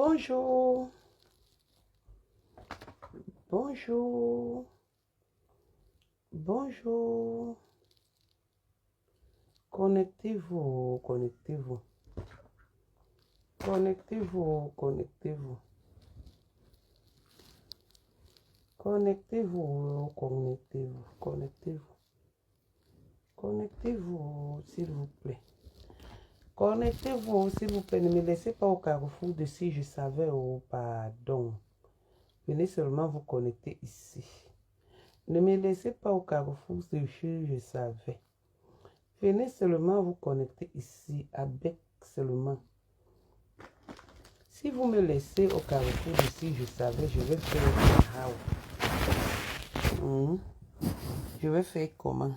Bonjour. Bonjour. Bonjour. Connectez-vous, connectez-vous. Connectez-vous, connectez-vous. Connectez-vous, connectez-vous, connectez-vous. Connectez-vous, s'il vous plaît. Connectez-vous, s'il vous plaît. Ne me laissez pas au carrefour de si je savais. Oh, pardon. Venez seulement vous connecter ici. Ne me laissez pas au carrefour de si je savais. Venez seulement vous connecter ici avec seulement. Si vous me laissez au carrefour de si je savais, je vais faire Je vais faire comment?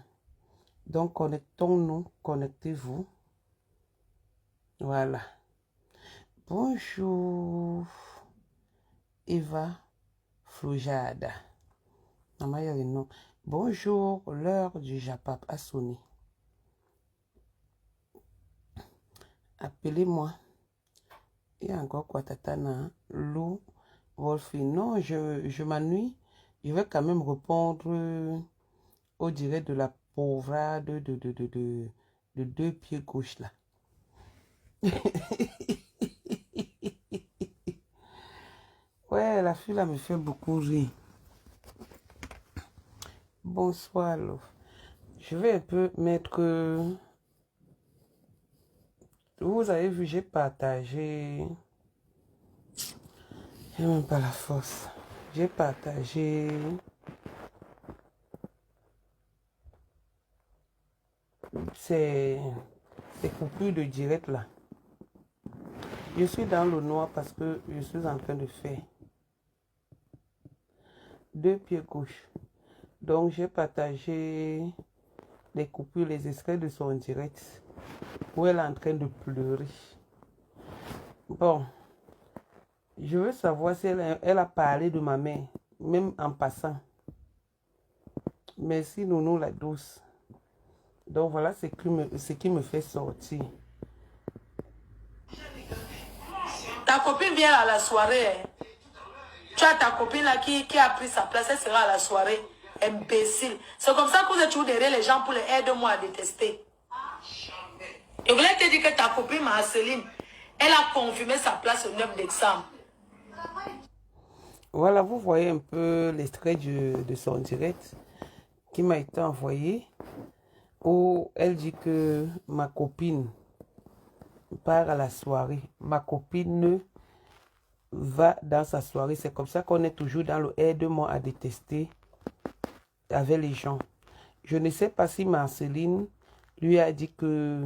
Donc, connectons-nous, connectez-vous. Voilà. Bonjour, Eva Floujada. Maman, il y a le nom. Bonjour, l'heure du Japap a sonné. Appelez-moi. Il y a encore quoi, Tatana? Lou, Wolfie. Non, je m'ennuie. Je vais quand même répondre au direct de la pauvrade de deux pieds gauche là. Ouais, la fille là me fait beaucoup rire. Bonsoir, Lou. Je vais un peu mettre... Vous avez vu, j'ai partagé... J'ai même pas la force. J'ai partagé... Ces coupures de direct là. Je suis dans le noir parce que je suis en train de faire deux pieds gauche. Donc j'ai partagé les coupures, les extraits de son direct où elle est en train de pleurer. Bon, je veux savoir si elle a parlé de ma mère, même en passant. Merci Nounou la douce. Donc voilà ce qui me fait sortir. Ta copine vient à la soirée. Hein. Tu as ta copine là qui a pris sa place, elle sera à la soirée. Imbécile. C'est comme ça que vous êtes toujours derrière les gens pour les aider moi à détester. Je voulais te dire que ta copine Marceline, elle a confirmé sa place au 9 décembre. Voilà, vous voyez un peu l'extrait de son direct qui m'a été envoyé où elle dit que ma copine part à la soirée. Ma copine va dans sa soirée. C'est comme ça qu'on est toujours dans le aide-moi à détester avec les gens. Je ne sais pas si Marceline lui a dit que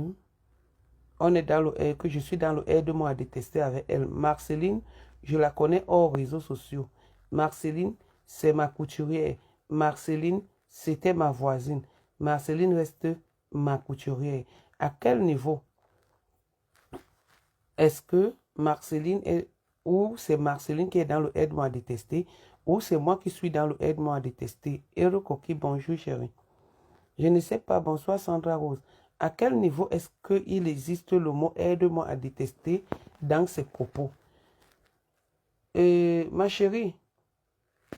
on est dans le que je suis dans le aide-moi à détester avec elle. Marceline, je la connais hors réseaux sociaux. Marceline, c'est ma couturière. Marceline, c'était ma voisine. Marceline reste ma couturière. À quel niveau est-ce que Marceline est, ou c'est Marceline qui est dans le aide-moi à détester, ou c'est moi qui suis dans le aide-moi à détester? Hero Coquille, bonjour chérie. Je ne sais pas, bonsoir Sandra Rose. À quel niveau est-ce qu'il existe le mot aide-moi à détester dans ses propos? Ma chérie,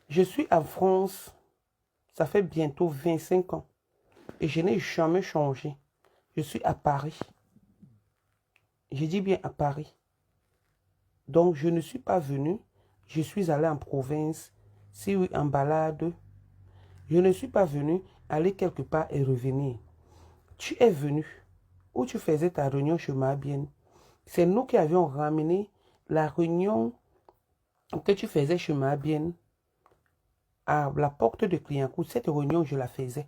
je suis en France, ça fait bientôt 25 ans, et je n'ai jamais changé. Je suis à Paris. Je dis bien à Paris. Donc, je ne suis pas venu. Je suis allé en province, si oui, en balade. Je ne suis pas venu aller quelque part et revenir. Tu es venu où tu faisais ta réunion chez Mabienne. C'est nous qui avions ramené la réunion que tu faisais chez Mabienne à la porte de Clignancourt. Cette réunion, je la faisais.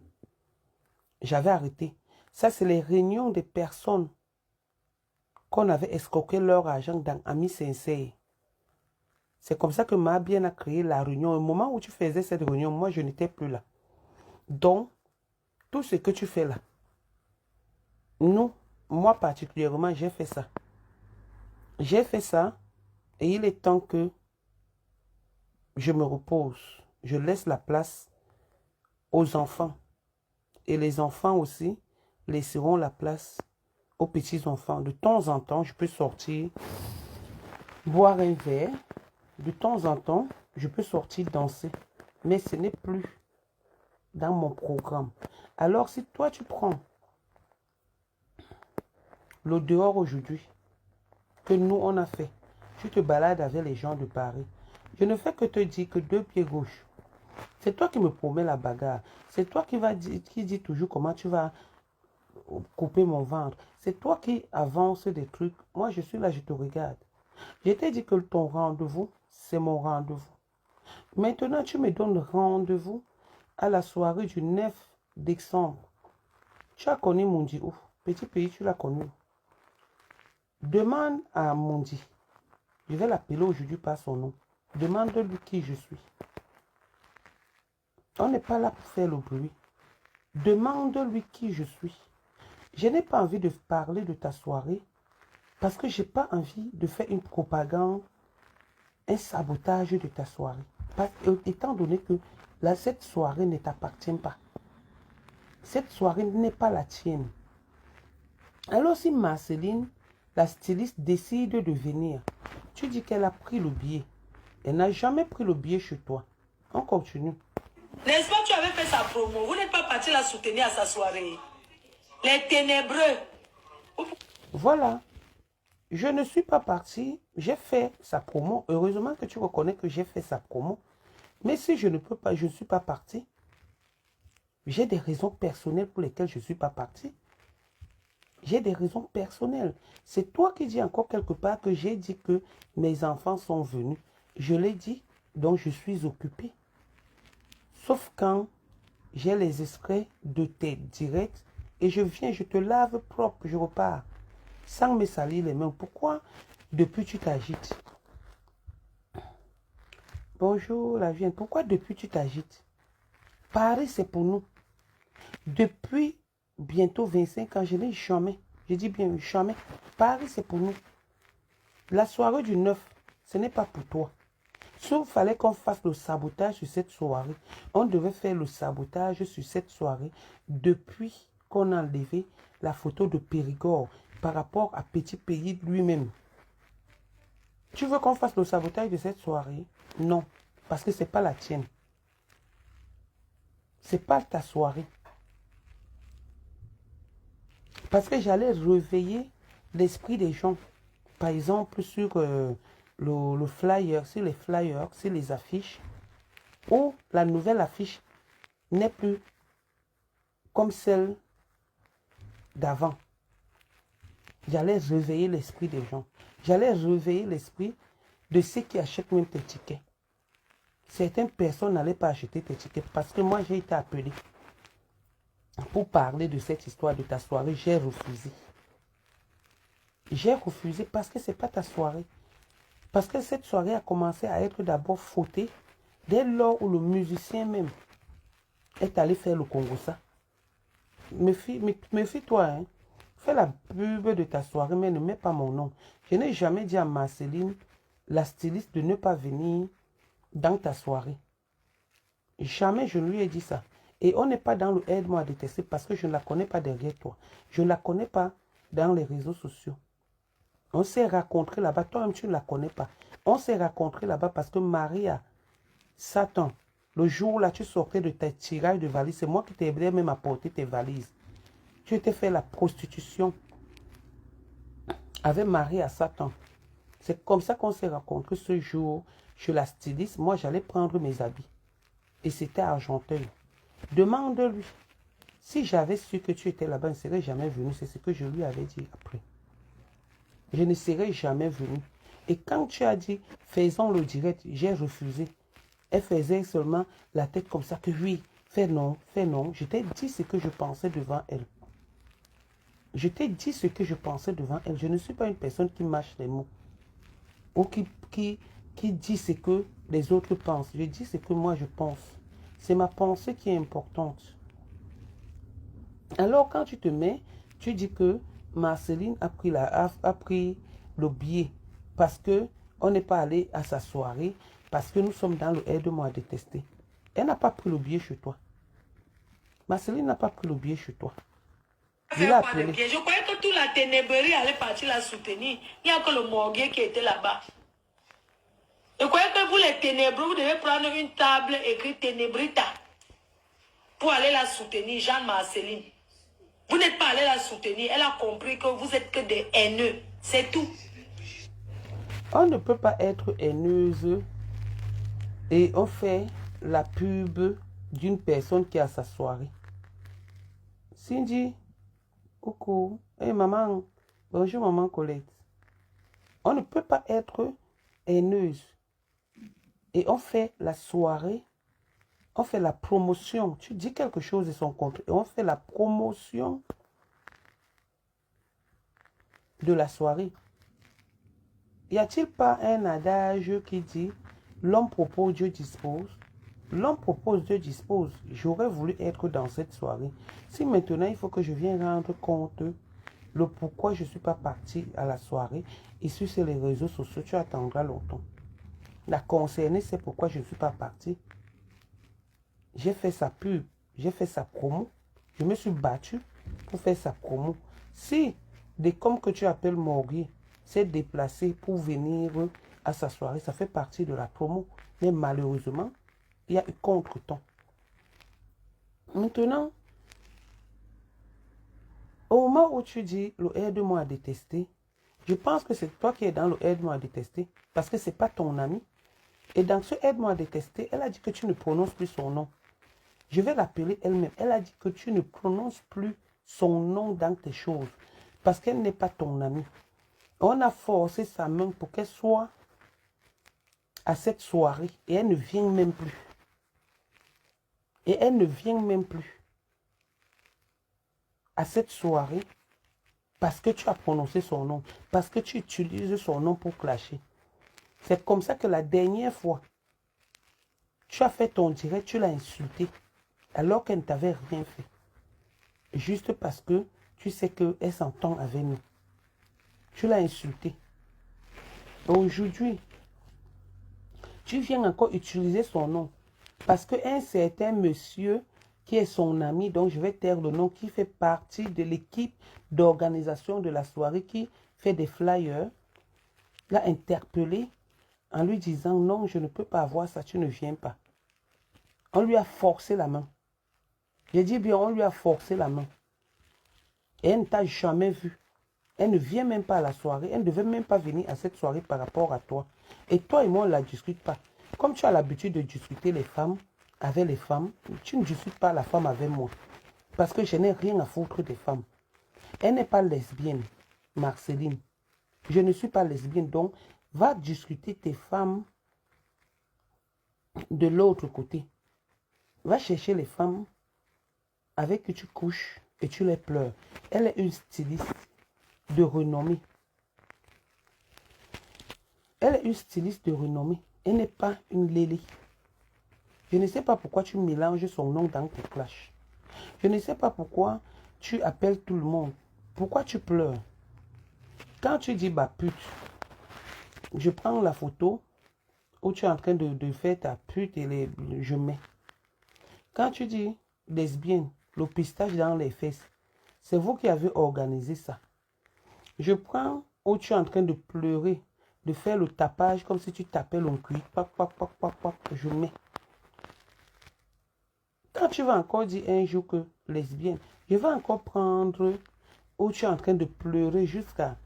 J'avais arrêté. Ça, c'est les réunions des personnes qu'on avait escroqué leur argent dans Amis Sincères. C'est comme ça que Mabienne a créé la réunion. Au moment où tu faisais cette réunion, moi, je n'étais plus là. Donc, tout ce que tu fais là, nous, moi particulièrement, j'ai fait ça. J'ai fait ça et il est temps que je me repose. Je laisse la place aux enfants. Et les enfants aussi laisseront la place aux petits-enfants. De temps en temps, je peux sortir boire un verre. De temps en temps, je peux sortir danser. Mais ce n'est plus dans mon programme. Alors, si toi, tu prends le dehors aujourd'hui, que nous, on a fait, tu te balades avec les gens de Paris. Je ne fais que te dire que 2 pieds gauche. C'est toi qui me promets la bagarre. C'est toi qui dis toujours comment tu vas couper mon ventre. C'est toi qui avance des trucs. Moi, je suis là, je te regarde. Je t'ai dit que ton rendez-vous, c'est mon rendez-vous. Maintenant, tu me donnes rendez-vous à la soirée du 9 décembre. Tu as connu Mundi où? Petit pays, tu l'as connu. Demande à Mundi. Je vais l'appeler aujourd'hui par son nom. Demande-lui qui je suis. On n'est pas là pour faire le bruit. Demande-lui qui je suis. Je n'ai pas envie de parler de ta soirée parce que je n'ai pas envie de faire une propagande, un sabotage de ta soirée. Étant donné que cette soirée ne t'appartient pas. Cette soirée n'est pas la tienne. Alors si Marceline, la styliste, décide de venir, tu dis qu'elle a pris le billet. Elle n'a jamais pris le billet chez toi. On continue. N'est-ce pas, tu avais fait sa promo. Vous n'êtes pas parti la soutenir à sa soirée. Les ténébreux. Voilà. Je ne suis pas parti. J'ai fait sa promo. Heureusement que tu reconnais que j'ai fait sa promo. Mais si je ne peux pas, je ne suis pas parti. J'ai des raisons personnelles pour lesquelles je ne suis pas parti. J'ai des raisons personnelles. C'est toi qui dis encore quelque part que j'ai dit que mes enfants sont venus. Je l'ai dit, donc je suis occupé. Sauf quand j'ai les extraits de tes directs et je viens, je te lave propre, je repars. Sans me salir les mains. Pourquoi depuis tu t'agites? Bonjour la vienne. Pourquoi depuis tu t'agites? Paris c'est pour nous. Depuis bientôt 25 ans, je n'ai jamais. Je dis bien jamais. Paris c'est pour nous. La soirée du 9, ce n'est pas pour toi. Sauf fallait qu'on fasse le sabotage sur cette soirée. On devait faire le sabotage sur cette soirée depuis qu'on a enlevé la photo de Périgord par rapport à Petit Pays lui-même. Tu veux qu'on fasse le sabotage de cette soirée? Non, parce que ce n'est pas la tienne. Ce n'est pas ta soirée. Parce que j'allais réveiller l'esprit des gens. Par exemple, sur le flyer, sur les flyers, sur les affiches, où la nouvelle affiche n'est plus comme celle d'avant. J'allais réveiller l'esprit des gens. J'allais réveiller l'esprit de ceux qui achètent même tes tickets. Certaines personnes n'allaient pas acheter tes tickets parce que moi, j'ai été appelé pour parler de cette histoire de ta soirée. J'ai refusé. J'ai refusé parce que ce n'est pas ta soirée. Parce que cette soirée a commencé à être d'abord fautée dès lors où le musicien même est allé faire le Congossa. Méfie-toi, hein. Fais la pub de ta soirée, mais ne mets pas mon nom. Je n'ai jamais dit à Marceline, la styliste, de ne pas venir dans ta soirée. Jamais je ne lui ai dit ça. Et on n'est pas dans le aide-moi à détester parce que je ne la connais pas derrière toi. Je ne la connais pas dans les réseaux sociaux. On s'est rencontrés là-bas. Toi-même, tu ne la connais pas. On s'est rencontrés là-bas parce que Maria, Satan, le jour là, tu sortais de tes tirages de valises. C'est moi qui t'ai aidé même à porter tes valises. Tu t'es fait la prostitution avec Maria, Satan. C'est comme ça qu'on s'est rencontrés ce jour chez la styliste. Moi, j'allais prendre mes habits. Et c'était à Argenteuil. Demande-lui. Si j'avais su que tu étais là-bas, je ne serais jamais venu. C'est ce que je lui avais dit après. Je ne serais jamais venu. Et quand tu as dit, faisons le direct, j'ai refusé. Elle faisait seulement la tête comme ça, que oui, fais non, fais non. Je t'ai dit ce que je pensais devant elle. Je t'ai dit ce que je pensais devant elle. Je ne suis pas une personne qui mâche les mots. Ou qui dit ce que les autres pensent. Je dis ce que moi je pense. C'est ma pensée qui est importante. Alors quand tu te mets, tu dis que Marceline a pris le billet parce qu'on n'est pas allé à sa soirée, parce que nous sommes dans le aide-moi à détester. Elle n'a pas pris le billet chez toi. Marceline n'a pas pris le billet chez toi. Je croyais que toute la ténébrerie allait partir la soutenir. Il n'y a que le morguier qui était là-bas. les ténébreux, vous devez prendre une table écrite Ténébrita pour aller la soutenir, Jeanne-Marceline. Vous n'êtes pas allé la soutenir. Elle a compris que vous êtes que des haineux. C'est tout. On ne peut pas être haineuse et on fait la pub d'une personne qui a sa soirée. Cindy, coucou. Hey maman, bonjour maman Colette. On ne peut pas être haineuse et on fait la soirée, on fait la promotion. Tu dis quelque chose de son compte et on fait la promotion de la soirée. Y a-t-il pas un adage qui dit l'homme propose, Dieu dispose? L'homme propose, Dieu dispose. J'aurais voulu être dans cette soirée. Si maintenant il faut que je vienne rendre compte le pourquoi je ne suis pas partie à la soirée et sur les réseaux sociaux, tu attendras longtemps. La concernée, c'est pourquoi je ne suis pas partie. J'ai fait sa pub, j'ai fait sa promo. Je me suis battue pour faire sa promo. Si des comme que tu appelles Morgue s'est déplacé pour venir à sa soirée, ça fait partie de la promo. Mais malheureusement, il y a eu contre-temps. Maintenant, au moment où tu dis le aide-moi à détester, je pense que c'est toi qui es dans le aide-moi à détester parce que ce n'est pas ton ami. Et dans ce aide-moi à détester, elle a dit que tu ne prononces plus son nom. Je vais l'appeler elle-même. Elle a dit que tu ne prononces plus son nom dans tes choses parce qu'elle n'est pas ton amie. On a forcé sa main pour qu'elle soit à cette soirée et elle ne vient même plus. Et elle ne vient même plus à cette soirée parce que tu as prononcé son nom, parce que tu utilises son nom pour clasher. C'est comme ça que la dernière fois, tu as fait ton direct, tu l'as insulté alors qu'elle ne t'avait rien fait. Juste parce que tu sais qu'elle s'entend avec nous. Tu l'as insulté. Aujourd'hui, tu viens encore utiliser son nom. Parce qu'un certain monsieur qui est son ami, donc je vais taire le nom, qui fait partie de l'équipe d'organisation de la soirée, qui fait des flyers, l'a interpellé en lui disant non, je ne peux pas avoir ça, tu ne viens pas. On lui a forcé la main. J'ai dit bien, on lui a forcé la main. Et elle ne t'a jamais vu. Elle ne vient même pas à la soirée. Elle ne devait même pas venir à cette soirée par rapport à toi. Et toi et moi, on ne la discute pas. Comme tu as l'habitude de discuter les femmes avec les femmes, tu ne discutes pas la femme avec moi. Parce que je n'ai rien à foutre des femmes. Elle n'est pas lesbienne, Marceline. Je ne suis pas lesbienne. Donc, va discuter tes femmes de l'autre côté. Va chercher les femmes avec qui tu couches et tu les pleures. Elle est une styliste de renommée. Elle est une styliste de renommée. Elle n'est pas une Lélé. Je ne sais pas pourquoi tu mélanges son nom dans tes clashs. Je ne sais pas pourquoi tu appelles tout le monde. Pourquoi tu pleures? Quand tu dis bah pute, je prends la photo où tu es en train de faire ta pute et je mets. Quand tu dis lesbienne, le pistache dans les fesses, c'est vous qui avez organisé ça. Je prends où tu es en train de pleurer, de faire le tapage comme si tu tapais le cuir. Je mets. Quand tu vas encore dire un jour que lesbienne, je vais encore prendre où tu es en train de pleurer jusqu'à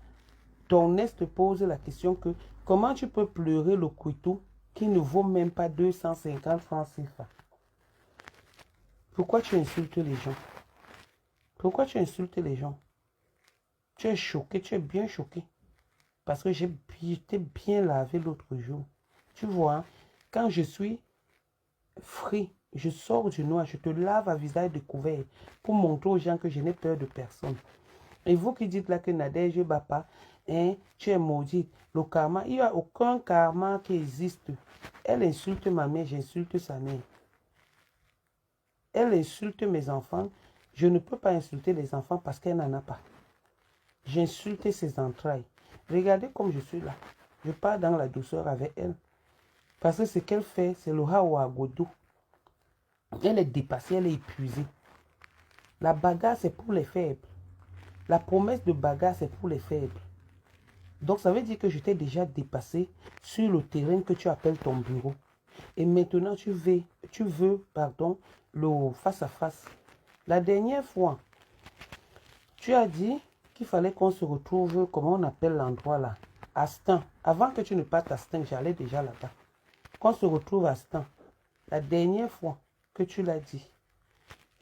ton ex te pose la question que comment tu peux pleurer le couteau qui ne vaut même pas 250 francs CFA. Pourquoi tu insultes les gens? Pourquoi tu insultes les gens? Tu es choqué, tu es bien choqué. Parce que j'étais bien lavé l'autre jour. Tu vois, quand je suis free, je sors du noir, je te lave à visage découvert pour montrer aux gens que je n'ai peur de personne. Et vous qui dites là que Nadège Bapa, hein, tu es maudite, le karma, il n'y a aucun karma qui existe. Elle insulte ma mère, j'insulte sa mère. Elle insulte mes enfants, je ne peux pas insulter les enfants parce qu'elle n'en a pas. J'insulte ses entrailles. Regardez comme je suis là. Je pars dans la douceur avec elle. Parce que ce qu'elle fait, c'est le hawa godo. Elle est dépassée, elle est épuisée. La bagarre, c'est pour les faibles. La promesse de bagarre, c'est pour les faibles. Donc, ça veut dire que je t'ai déjà dépassé sur le terrain que tu appelles ton bureau. Et maintenant, tu veux, le face-à-face. La dernière fois, tu as dit qu'il fallait qu'on se retrouve, comment on appelle l'endroit là? À Stan. Avant que tu ne partes à Stan, j'allais déjà là-bas. Qu'on se retrouve à Stan. La dernière fois que tu l'as dit,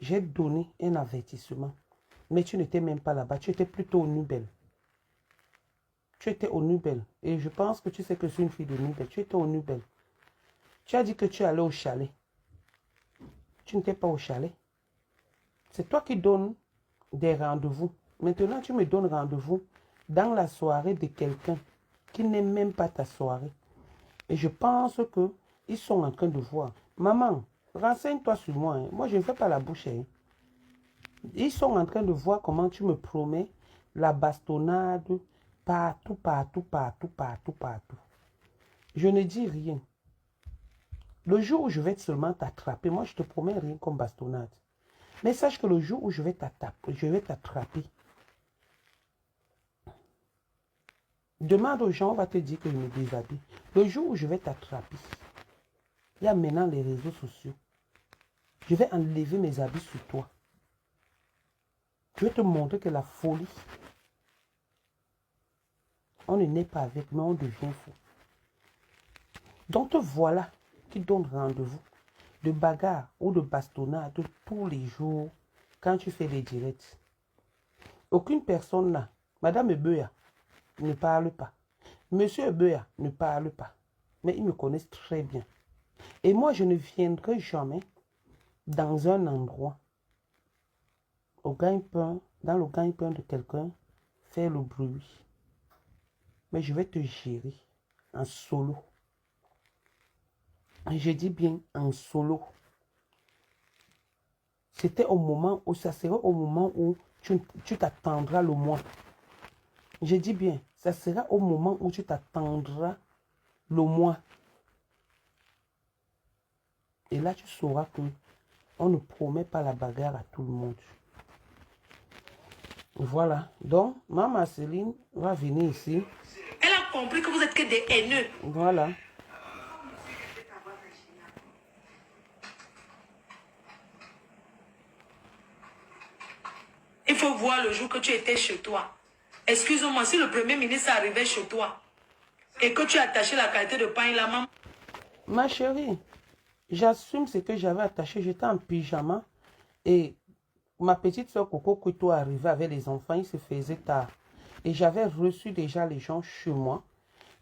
j'ai donné un avertissement. Mais tu n'étais même pas là-bas. Tu étais plutôt au Nubel. Tu étais au Nubel. Et je pense que tu sais que je suis une fille de Nubel. Tu étais au Nubel. Tu as dit que tu allais au chalet. Tu n'étais pas au chalet. C'est toi qui donnes des rendez-vous. Maintenant, tu me donnes rendez-vous dans la soirée de quelqu'un qui n'aime même pas ta soirée. Et je pense qu'ils sont en train de voir. Maman, renseigne-toi sur moi. Hein. Moi, je ne fais pas la bouche. Hein. Ils sont en train de voir comment tu me promets la bastonnade partout, partout, partout, partout, partout. Je ne dis rien. Le jour où je vais seulement t'attraper, moi, je te promets rien comme bastonnade. Mais sache que le jour où je vais t'attraper, demande aux gens, on va te dire que je me déshabille. Le jour où je vais t'attraper, il y a maintenant les réseaux sociaux. Je vais enlever mes habits sur toi. Je vais te montrer que la folie, on ne naît pas avec, mais on devient fou. Donc te voilà qui donne rendez-vous de bagarre ou de bastonnade tous les jours quand tu fais les directs. Aucune personne là, Madame Ebeuya, ne parle pas. Monsieur Ebeuya ne parle pas. Mais ils me connaissent très bien. Et moi, je ne viendrai jamais dans un endroit au gagne-pain, dans le gagne-pain de quelqu'un, faire le bruit. Mais je vais te gérer en solo. Et je dis bien en solo. C'était au moment où, ça sera au moment où tu t'attendras le moins. Je dis bien, ça sera au moment où tu t'attendras le moins. Et là, tu sauras que on ne promet pas la bagarre à tout le monde. Voilà. Donc, ma Marceline va venir ici. Elle a compris que vous êtes que des haineux. Voilà. Il faut voir le jour que tu étais chez toi. Excuse-moi, si le premier ministre arrivait chez toi et que tu as attaché la qualité de pain, la maman. Ma chérie, j'assume ce que j'avais attaché. J'étais en pyjama et ma petite soeur Coco Couteau arrivait avec les enfants. Il se faisait tard. Et j'avais reçu déjà les gens chez moi.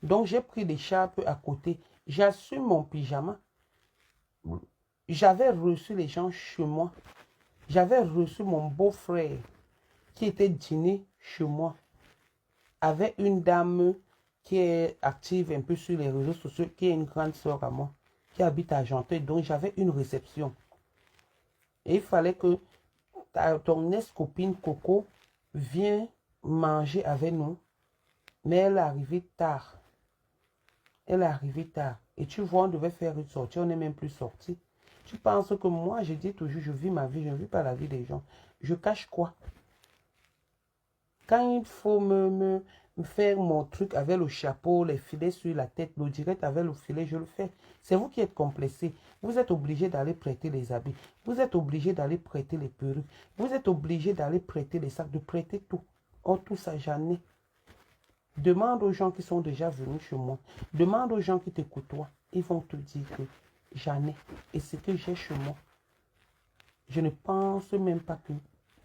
Donc, j'ai pris l'écharpe à côté. J'assume mon pyjama. J'avais reçu les gens chez moi. J'avais reçu mon beau-frère qui était dîner chez moi. Avec une dame qui est active un peu sur les réseaux sociaux, qui est une grande soeur à moi, qui habite à Argenteuil. Donc, j'avais une réception. Et il fallait que ton ex-copine Coco vienne manger avec nous. Mais elle est arrivée tard. Elle est arrivée tard. Et tu vois, on devait faire une sortie. On n'est même plus sorti. Tu penses que moi, je dis toujours, je vis ma vie. Je ne vis pas la vie des gens. Je cache quoi? Quand il faut me faire mon truc avec le chapeau, les filets sur la tête, le direct avec le filet, je le fais. C'est vous qui êtes complexé. Vous êtes obligé d'aller prêter les habits. Vous êtes obligé d'aller prêter les perruques. Vous êtes obligé d'aller prêter les sacs, de prêter tout. Oh, tout ça, j'en ai. Demande aux gens qui sont déjà venus chez moi. Demande aux gens qui te côtoient. Ils vont te dire que j'en ai. Et ce que j'ai chez moi. Je ne pense même pas que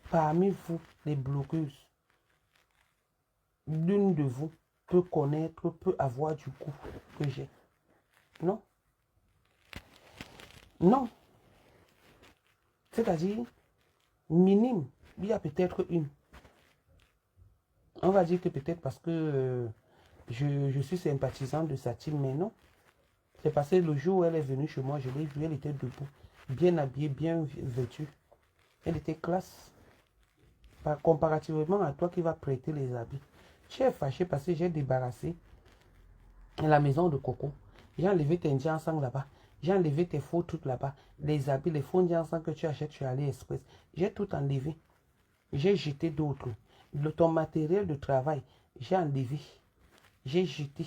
parmi vous, les blogueuses, l'une de vous peut connaître, peut avoir du goût que j'ai. Non. Non. C'est-à-dire, minime, il y a peut-être une. On va dire que peut-être parce que je suis sympathisant de sa team, mais non. C'est parce que le jour où elle est venue chez moi, je l'ai vue, elle était debout, bien habillée, bien vêtue. Elle était classe. Comparativement à toi qui vas prêter les habits. Je suis fâché parce que j'ai débarrassé la maison de Coco. J'ai enlevé tes ensemble là-bas. J'ai enlevé tes faux trucs là-bas. Les habits, les faux ensemble que tu achètes sur AliExpress. J'ai tout enlevé. J'ai jeté d'autres. Ton matériel de travail, j'ai enlevé. j'ai jeté.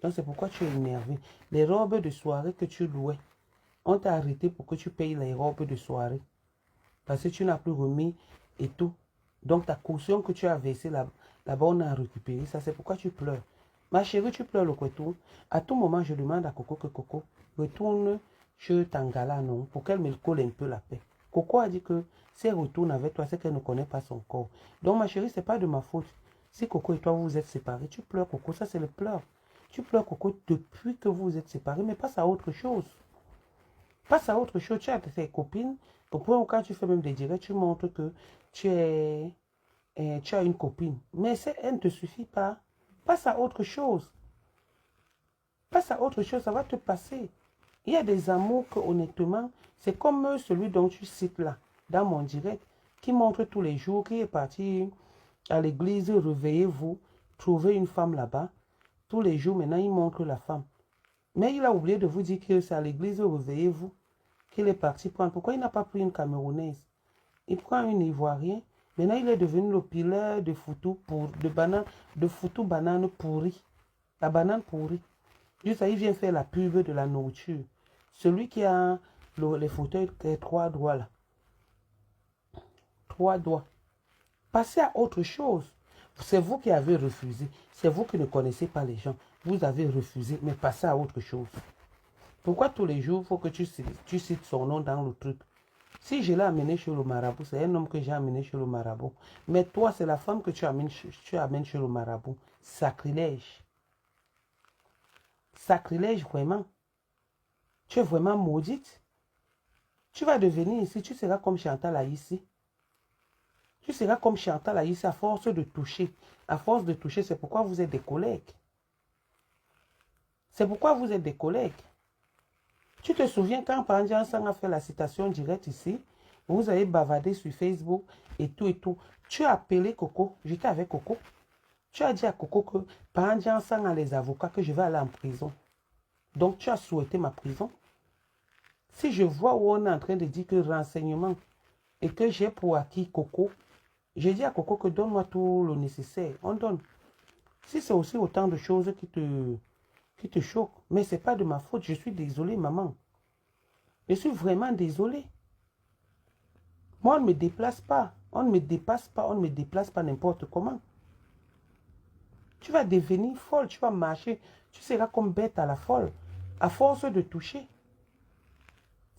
Donc c'est pourquoi tu es énervé. Les robes de soirée que tu louais, on t'a arrêté pour que tu payes les robes de soirée. Parce que tu n'as plus remis et tout. Donc ta caution que tu as versée là-bas, on a récupéré ça. C'est pourquoi tu pleures. Ma chérie, tu pleures le retour. À tout moment, je demande à Coco que Coco retourne chez Tangala, non, pour qu'elle me colle un peu la paix. Coco a dit que si elle retourne avec toi, c'est qu'elle ne connaît pas son corps. Donc ma chérie, ce n'est pas de ma faute. Si Coco et toi, vous êtes séparés, tu pleures Coco, ça c'est le pleur. Tu pleures Coco depuis que vous êtes séparés, mais passe à autre chose. Passe à autre chose, tu as tes copines, au point où quand tu fais même des directs, tu montres que tu as une copine. Mais elle ne te suffit pas. Passe à autre chose. Passe à autre chose, ça va te passer. Il y a des amours que honnêtement, c'est comme celui dont tu cites là, dans mon direct, qui montre tous les jours, qui est parti à l'église, réveillez-vous, trouvez une femme là-bas. Tous les jours, maintenant, il montre la femme. Mais il a oublié de vous dire que c'est à l'église, réveillez-vous, qu'il est parti prendre. Pourquoi il n'a pas pris une Camerounaise? Il prend une Ivoirienne. Maintenant, il est devenu le pilote de foutou banane pourrie. La banane pourrie. Juste ça, il vient faire la pub de la nourriture. Celui qui a les fauteuils, 3 doigts là. 3 doigts. Passez à autre chose. C'est vous qui avez refusé. C'est vous qui ne connaissez pas les gens. Vous avez refusé, mais passez à autre chose. Pourquoi tous les jours, il faut que tu cites son nom dans le truc? Si je l'ai amené chez le marabout, c'est un homme que j'ai amené chez le marabout. Mais toi, c'est la femme que tu amènes chez le marabout. Sacrilège. Sacrilège, vraiment. Tu es vraiment maudite. Tu vas devenir ici, tu seras comme Chantal ici. Tu seras comme Chantal ici à force de toucher. À force de toucher, c'est pourquoi vous êtes des collègues. C'est pourquoi vous êtes des collègues. Tu te souviens quand Pandian Sang a fait la citation directe ici, vous avez bavardé sur Facebook et tout et tout. Tu as appelé Coco, j'étais avec Coco. Tu as dit à Coco que Pandian Sang a les avocats, que je vais aller en prison. Donc tu as souhaité ma prison. Si je vois où on est en train de dire que renseignement et que j'ai pour acquis Coco, j'ai dit à Coco que donne-moi tout le nécessaire. On donne. Si c'est aussi autant de choses qui te choquent, mais ce n'est pas de ma faute. Je suis désolé, maman. Je suis vraiment désolé. Moi, on ne me déplace pas. On ne me dépasse pas. On ne me déplace pas n'importe comment. Tu vas devenir folle. Tu vas marcher. Tu seras comme bête à la folle. À force de toucher.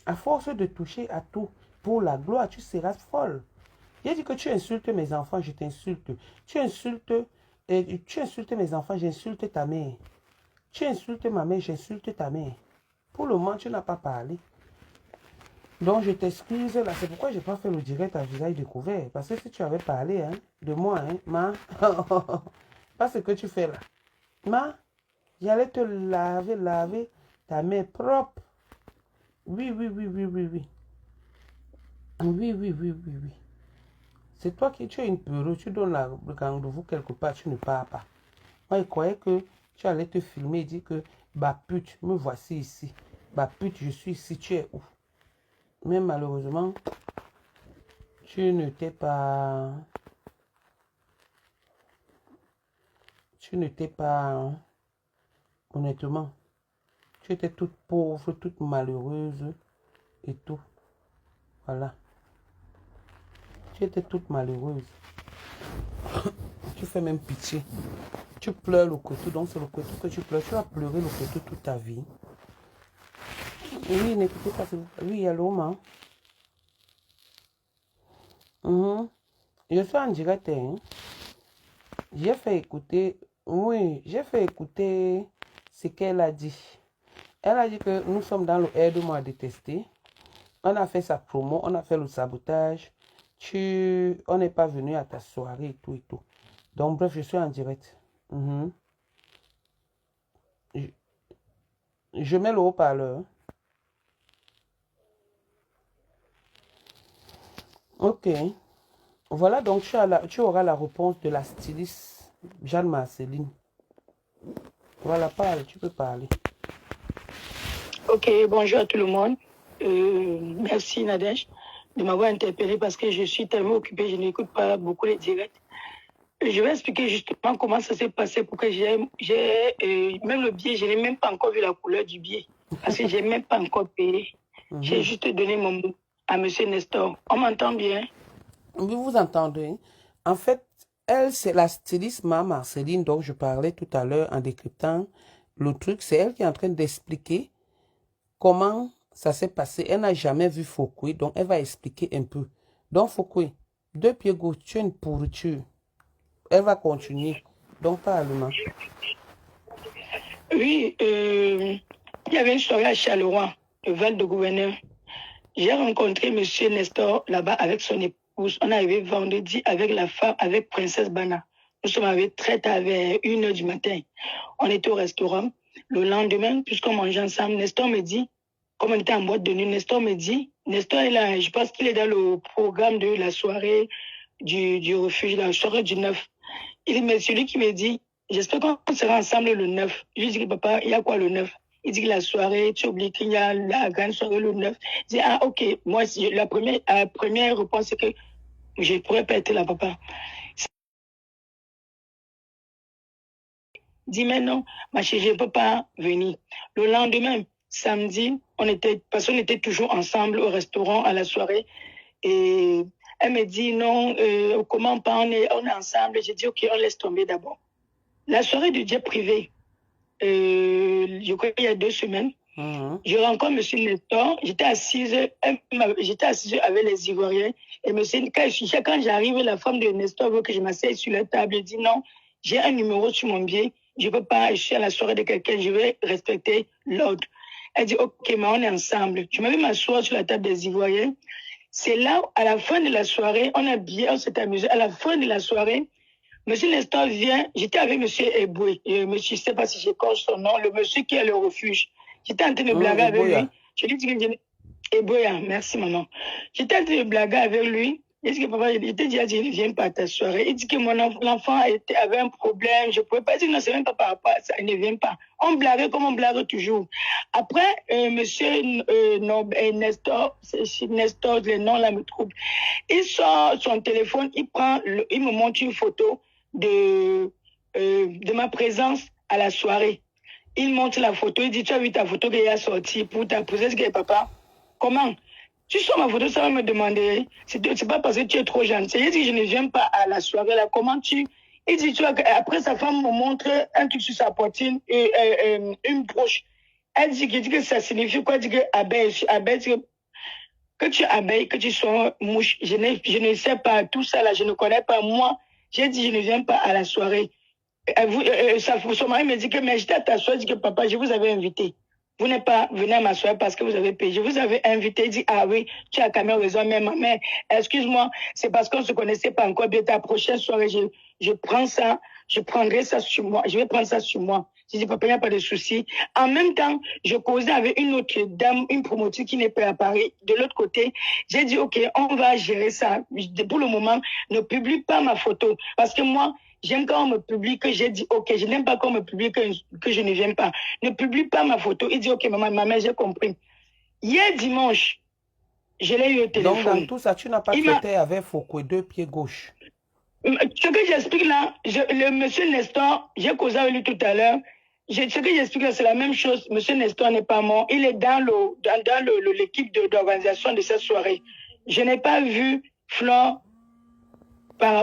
À force de toucher à tout. Pour la gloire, tu seras folle. J'ai dit que tu insultes mes enfants, je t'insulte. Tu insultes mes enfants, j'insulte ta mère. Tu insultes ma mère, j'insulte ta mère. Pour le moment, tu n'as pas parlé. Donc, je t'excuse là. C'est pourquoi je n'ai pas fait le direct à visage découvert. Parce que si tu avais parlé de moi, ma, pas ce que tu fais là. Ma, j'allais te laver ta mère propre. Oui, oui, oui, oui, oui, oui. Oui, oui, oui, oui, oui. C'est toi qui tu es une peureuse, tu donnes le rendez-vous quelque part, tu ne pars pas. Moi, je croyais que tu allais te filmer et dire que, bah pute, me voici ici. Bah pute, je suis ici, tu es où? Mais malheureusement, tu ne t'es pas... Honnêtement, tu étais toute pauvre, toute malheureuse et tout. Voilà. Tu étais toute malheureuse. Tu fais même pitié. Tu pleures le couteau, donc c'est le couteau que tu pleures. Tu vas pleurer le couteau toute ta vie. Oui, n'écoutez pas. Oui, allô, maman. Je suis en direct. Hein. J'ai fait écouter ce qu'elle a dit. Elle a dit que nous sommes dans le aide-moi à détester. On a fait sa promo, on a fait le sabotage. On n'est pas venu à ta soirée et tout et tout. Donc, bref, je suis en direct. Je mets le haut-parleur. Ok. Voilà, donc tu auras la réponse de la styliste Jeanne-Marceline. Voilà, parle, tu peux parler. Ok, bonjour à tout le monde. Merci Nadège de m'avoir interpellé parce que je suis tellement occupée, je n'écoute pas beaucoup les directs. Je vais expliquer justement comment ça s'est passé pour que même le billet, je n'ai même pas encore vu la couleur du billet. Parce que je n'ai même pas encore payé. J'ai juste donné mon mot à M. Nestor. On m'entend bien? Oui, vous entendez. En fait, elle, c'est la styliste Marceline dont je parlais tout à l'heure en décryptant le truc. C'est elle qui est en train d'expliquer comment ça s'est passé. Elle n'a jamais vu Foucault, donc elle va expliquer un peu. Donc Foucault, 2 pieds gauche, tu es une pourriture. Elle va continuer. Donc parle-moi. Oui, il y avait une soirée à Charleroi, le Val de Gouverneur. J'ai rencontré M. Nestor là-bas avec son épouse. On est arrivé vendredi avec la femme, avec Princesse Bana. Nous sommes arrivés très tard, vers 1h du matin. On était au restaurant. Le lendemain, puisqu'on mangeait ensemble, Nestor me dit, comme on était en boîte de nuit, Nestor me dit, Nestor est là, je pense qu'il est dans le programme de la soirée du refuge, la soirée du 9. Il dit, mais celui qui me dit, j'espère qu'on sera ensemble le 9. Je lui dis, papa, il y a quoi le 9? Il dit que la soirée, tu oublies qu'il y a la grande soirée le 9. Je dis, ah, ok. Moi, la première réponse, c'est que je ne pourrais pas être là, papa. Il dit, mais non, ma chérie, je ne peux pas venir. Le lendemain, samedi, parce qu'on était toujours ensemble au restaurant à la soirée. Et elle me dit, non, comment pas, on est ensemble. J'ai dit, ok, on laisse tomber d'abord. La soirée du jet privé, je crois qu'il y a 2 semaines, je rencontre M. Nestor. J'étais assise avec les Ivoiriens. Et quand j'arrive, la femme de Nestor veut que je m'asseye sur la table. Elle dit non, j'ai un numéro sur mon billet. Je ne peux pas, je suis à la soirée de quelqu'un, je vais respecter l'ordre. Elle dit ok, mais on est ensemble. Je m'avais m'asseoir sur la table des Ivoiriens. C'est là, à la fin de la soirée, on s'est amusé. À la fin de la soirée, Monsieur Nestor vient, j'étais avec Monsieur Eboué, monsieur, je ne sais pas si j'écorche son nom, le monsieur qui est le refuge. J'étais en train de blaguer avec lui. Je lui dis que Eboué, merci maman. J'étais en train de blaguer avec lui. Il dit que papa, il te dit, je ne viens pas à ta soirée. Il dit que l'enfant avait un problème. Je ne pouvais pas dire, non, c'est même pas par rapport à ça, il ne vient pas. On blaguait comme on blague toujours. Après, monsieur Nestor, Nestor, le nom là me trouble. Il sort son téléphone, il me montre une photo de ma présence à la soirée. Il montre la photo, il dit, tu as vu ta photo qu'il a sortie pour ta posée, que papa, comment? Tu sors ma photo, ça va me demander, c'est pas parce que tu es trop gentil. Il dit, je ne viens pas à la soirée là, comment tu... Il dit, tu vois, après sa femme me montre un truc sur sa poitrine, une broche. Elle dit que ça signifie quoi? Elle dit que abeille, que tu abeille, que tu sois mouche. Je ne sais pas tout ça là, je ne connais pas. Moi, j'ai dit, je ne viens pas à la soirée. Son mari me dit que, mais j'étais à ta soirée, je dis que papa, je vous avais invité. Vous n'êtes pas venu à ma soirée parce que vous avez payé. Je vous avais invité, il dit, ah oui, tu as quand même raison, mais excuse-moi, c'est parce qu'on ne se connaissait pas encore bien. Ta prochaine soirée, je prends ça, je prendrai ça sur moi, je vais prendre ça sur moi. Je dis, papa, il n'y a pas de souci. En même temps, je causais avec une autre dame, une promotrice qui n'est pas à Paris. De l'autre côté, j'ai dit, ok, on va gérer ça. Pour le moment, ne publie pas ma photo. Parce que moi, j'aime quand on me publie que j'ai dit, ok, je n'aime pas quand on me publie que je ne viens pas. Ne publie pas ma photo. Il dit, ok, maman, j'ai compris. Hier dimanche, je l'ai eu au téléphone. Donc, dans tout ça, tu n'as pas traité avec Foucault, 2 pieds gauche. Ce que j'explique là, le monsieur Nestor, j'ai causé avec lui tout à l'heure. Ce que j'explique là, c'est la même chose. Monsieur Nestor n'est pas mort. Il est dans l'équipe d'organisation de cette soirée. Je n'ai pas vu Flore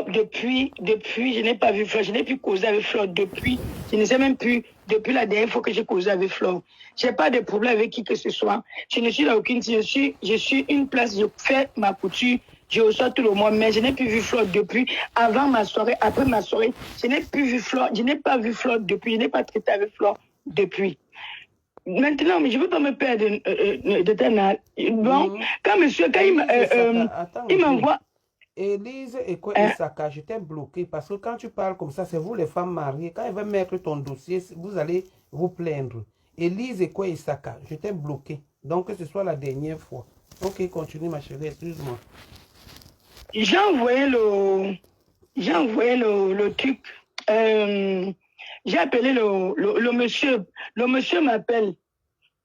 depuis, je n'ai pas vu Flore. Je n'ai plus causé avec Flore depuis. Je ne sais même plus depuis la dernière fois que j'ai causé avec Flore. Je n'ai pas de problème avec qui que ce soit. Je ne suis là aucune. Je suis une place, je fais ma couture. Je reçois tout le monde, mais je n'ai plus vu Flore depuis, avant ma soirée, après ma soirée. Je n'ai plus vu Flore, je n'ai pas vu Flore depuis, je n'ai pas traité avec Flore depuis. Maintenant, mais je ne veux pas me perdre de temps. Bon, quand il m'envoie... Élise et quoi, Isaka, je t'ai bloqué parce que quand tu parles comme ça, c'est vous les femmes mariées. Quand elle va mettre ton dossier, vous allez vous plaindre. Élise et quoi, Isaka, je t'ai bloqué. Donc que ce soit la dernière fois. Ok, continue ma chérie, excuse-moi. J'ai envoyé le truc. J'ai appelé le monsieur. Le monsieur m'appelle.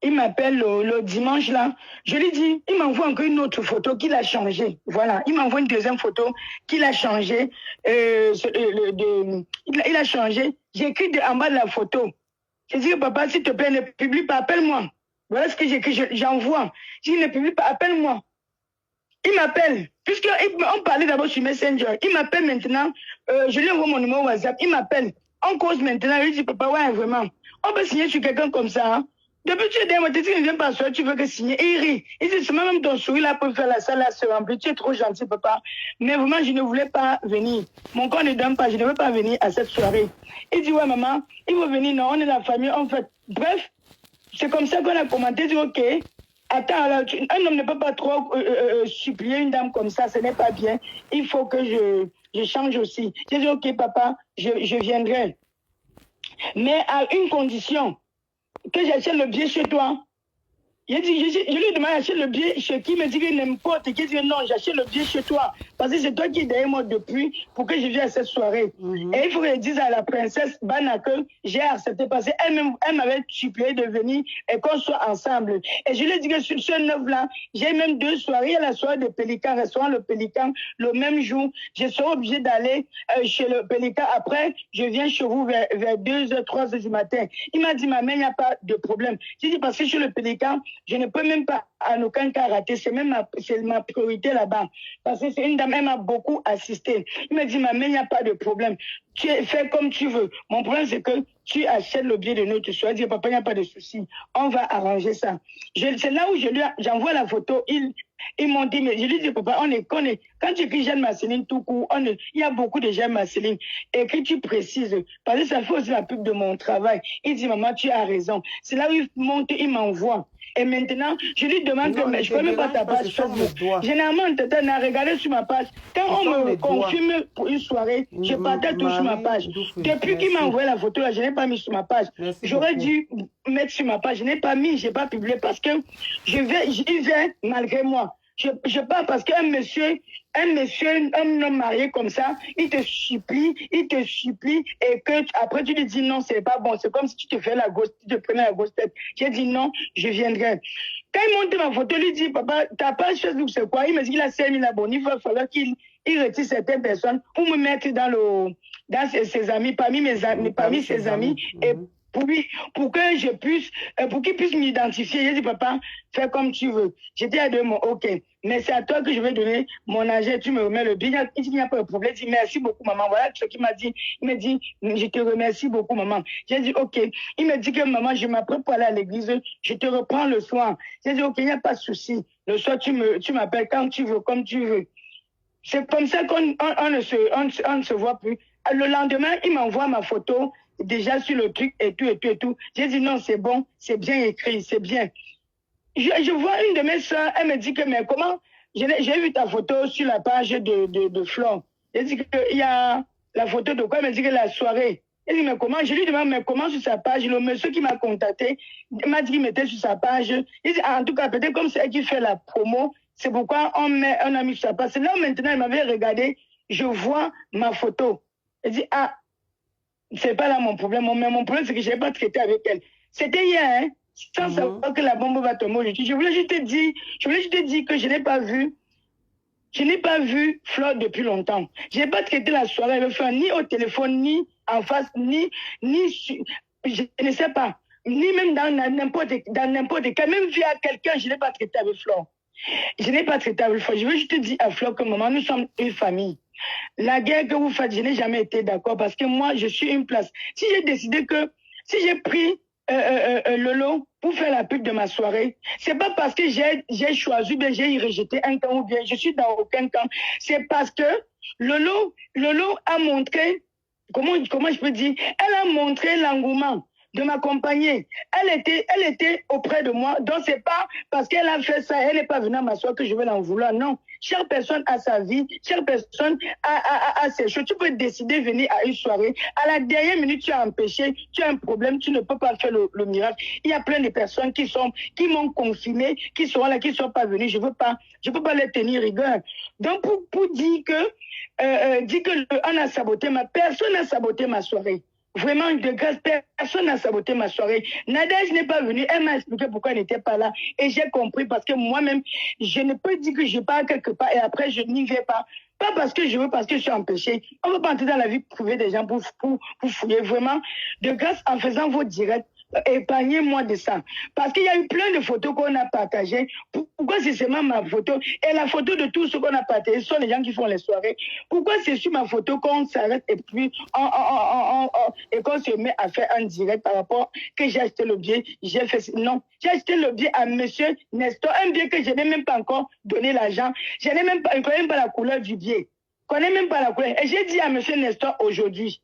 Il m'appelle le dimanche là. Je lui dis, il m'envoie encore une autre photo qu'il a changée. Voilà, il m'envoie une deuxième photo qu'il a changée. Il a changé. J'ai écrit en bas de la photo. J'ai dit, papa, s'il te plaît, ne publie pas, appelle-moi. Voilà ce que j'ai écrit, j'envoie. J'ai dit, ne publie pas, appelle-moi. Il m'appelle, puisqu'on parlait d'abord sur Messenger. Il m'appelle maintenant, je lui envoie mon numéro WhatsApp, il m'appelle. On cause maintenant, il dit, papa, ouais, vraiment. On peut signer sur quelqu'un comme ça, hein? Depuis que tu es derrière moi, tu ne viens pas soir, tu veux que signer. Et il rit. Il dit, c'est même ton sourire là pour faire la salle là se remplir. Tu es trop gentil, papa. Mais vraiment, je ne voulais pas venir. Mon corps ne donne pas, je ne veux pas venir à cette soirée. Il dit, ouais, maman, il faut venir, non, on est la famille, en fait. Bref, c'est comme ça qu'on a commenté, il dit, ok. Attends, alors, un homme ne peut pas trop supplier une dame comme ça, ce n'est pas bien. Il faut que je change aussi. J'ai dit, ok, papa, je viendrai. Mais à une condition, que j'achète le billet chez toi. Je lui demande d'acheter le billet chez qui, il me dit que n'importe qui, dit non, j'achète le billet chez toi. Parce que c'est toi qui es derrière moi depuis pour que je vienne à cette soirée. Et il faut que je dise à la princesse Bana que j'ai accepté parce qu'elle m'avait supplié de venir et qu'on soit ensemble. Et je lui ai dit que sur ce neuf-là, j'ai même 2 soirées. Il y a la soirée de Pélican, restaurant Le Pélican, le même jour. Je serai obligée d'aller chez le Pélican. Après, je viens chez vous vers 2h, 3h du matin. Il m'a dit, maman, il n'y a pas de problème. J'ai dit, parce que chez le Pélican, je ne peux même pas en aucun cas rater. C'est ma priorité là-bas. Parce que c'est une dame, elle m'a beaucoup assisté. Il m'a dit, maman, il n'y a pas de problème. Tu fais comme tu veux. Mon problème, c'est que tu achètes le billet de notre soirée. Je dis, papa, il n'y a pas de souci. On va arranger ça. C'est là où j'envoie la photo. Ils m'ont dit, mais je lui dis, papa, on est. Quand tu écris Jeanne Marceline tout court, il y a beaucoup de Jeanne Marceline. Écris, tu précises. Parce que ça fait aussi la pub de mon travail. Il dit, maman, tu as raison. C'est là où il monte, il m'envoie. Et maintenant, je lui demande que je ne peux même pas ta page Facebook. Généralement, on a regardé sur ma page. Quand on me confirme pour une soirée, je partage tout sur ma page. Depuis qu'il m'a envoyé la photo, là, je n'ai pas mis sur ma page. J'aurais dû mettre sur ma page. Je n'ai pas mis, je n'ai pas publié parce que il vient malgré moi. Je pars parce qu'un monsieur, un homme marié comme ça, il te supplie, et que après tu lui dis non, c'est pas bon. C'est comme si tu te fais la grosse, tu te prenais la grosse tête. J'ai dit non, je viendrai. Quand il monte ma photo, il lui dit, papa, ta page Facebook, c'est quoi? Il me dit qu'il a 5000 abonnés. Il va falloir qu'il retire certaines personnes pour me mettre dans ses amis, parmi ses amis, et pour que je puisse, pour qu'il puisse m'identifier. J'ai dit, papa, fais comme tu veux. J'ai dit à deux mots, ok, mais c'est à toi que je vais donner mon argent, tu me remets le billet. Il dit, il n'y a pas de problème. Il dit, merci beaucoup, maman. Voilà ce qu'il m'a dit. Il me dit, je te remercie beaucoup, maman. J'ai dit, ok. Il me dit que, maman, je m'apprête pour aller à l'église, je te reprends le soir. J'ai dit, ok, il n'y a pas de souci. Le soir, tu m'appelles quand tu veux, comme tu veux. C'est comme ça qu'on ne se voit plus. Le lendemain, il m'envoie ma photo déjà sur le truc et tout. J'ai dit non, c'est bon, c'est bien écrit, c'est bien. Je vois une de mes soeurs, elle me dit que, mais comment, j'ai vu ta photo sur la page de Flore. J'ai dit qu'il y a la photo de quoi? Elle me dit que la soirée. Elle dit, mais comment? Je lui demande, mais comment sur sa page? Le monsieur qui m'a contacté m'a dit qu'il mettait sur sa page. Il dit, en tout cas, peut-être comme c'est elle qui fait la promo, c'est pourquoi on a mis sur sa page. C'est là où maintenant, elle m'avait regardé, je vois ma photo. Elle dit, ah, c'est pas là mon problème. Mais mon problème, c'est que je n'ai pas traité avec elle. C'était hier, hein, sans savoir que la bombe va tomber aujourd'hui. Je voulais juste te dire que je n'ai pas vu Flore depuis longtemps. Je n'ai pas traité la soirée avec Flore, ni au téléphone, ni en face, ni je ne sais pas. Ni même dans n'importe quel, même via quelqu'un, je n'ai pas traité avec Flore. Je n'ai pas traité avec Flore. Je veux juste te dire à Flore que maman, nous sommes une famille. La guerre que vous faites, je n'ai jamais été d'accord parce que moi, je suis une place. Si j'ai pris Lolo pour faire la pub de ma soirée, c'est pas parce que j'ai choisi ou bien j'ai rejeté un camp ou bien je suis dans aucun camp. C'est parce que Lolo a montré, comment je peux dire, elle a montré l'engouement de m'accompagner. Elle était auprès de moi. Donc, c'est pas parce qu'elle a fait ça, elle n'est pas venue à m'asseoir que je vais l'en vouloir. Non. Chaque personne a sa vie, chaque personne a ses choses. Tu peux décider de venir à une soirée. À la dernière minute, tu as empêché, tu as un problème, tu ne peux pas faire le miracle. Il y a plein de personnes qui m'ont confirmé, qui seront là, qui ne sont pas venues. Je peux pas les tenir rigueur. Donc, pour dire que, on a saboté personne n'a saboté ma soirée. Vraiment, de grâce, personne n'a saboté ma soirée. Nadège n'est pas venue. Elle m'a expliqué pourquoi elle n'était pas là. Et j'ai compris parce que moi-même, je ne peux dire que je pars quelque part et après, je n'y vais pas. Pas parce que je veux, parce que je suis empêchée. On ne peut pas entrer dans la vie privée des gens pour fouiller. Vraiment, de grâce, en faisant vos directs, épargnez-moi de ça. Parce qu'il y a eu plein de photos qu'on a partagées. Pourquoi c'est seulement ma photo? Et la photo de tous ceux qu'on a partagés sont les gens qui font les soirées. Pourquoi c'est sur ma photo qu'on s'arrête et puis et qu'on se met à faire un direct par rapport que j'ai acheté le billet? J'ai fait non. J'ai acheté le billet à monsieur Nestor, un billet que je n'ai même pas encore donné l'argent. Je n'ai même pas, je ne connais même pas la couleur du billet. Je ne connais même pas la couleur. Et j'ai dit à monsieur Nestor aujourd'hui,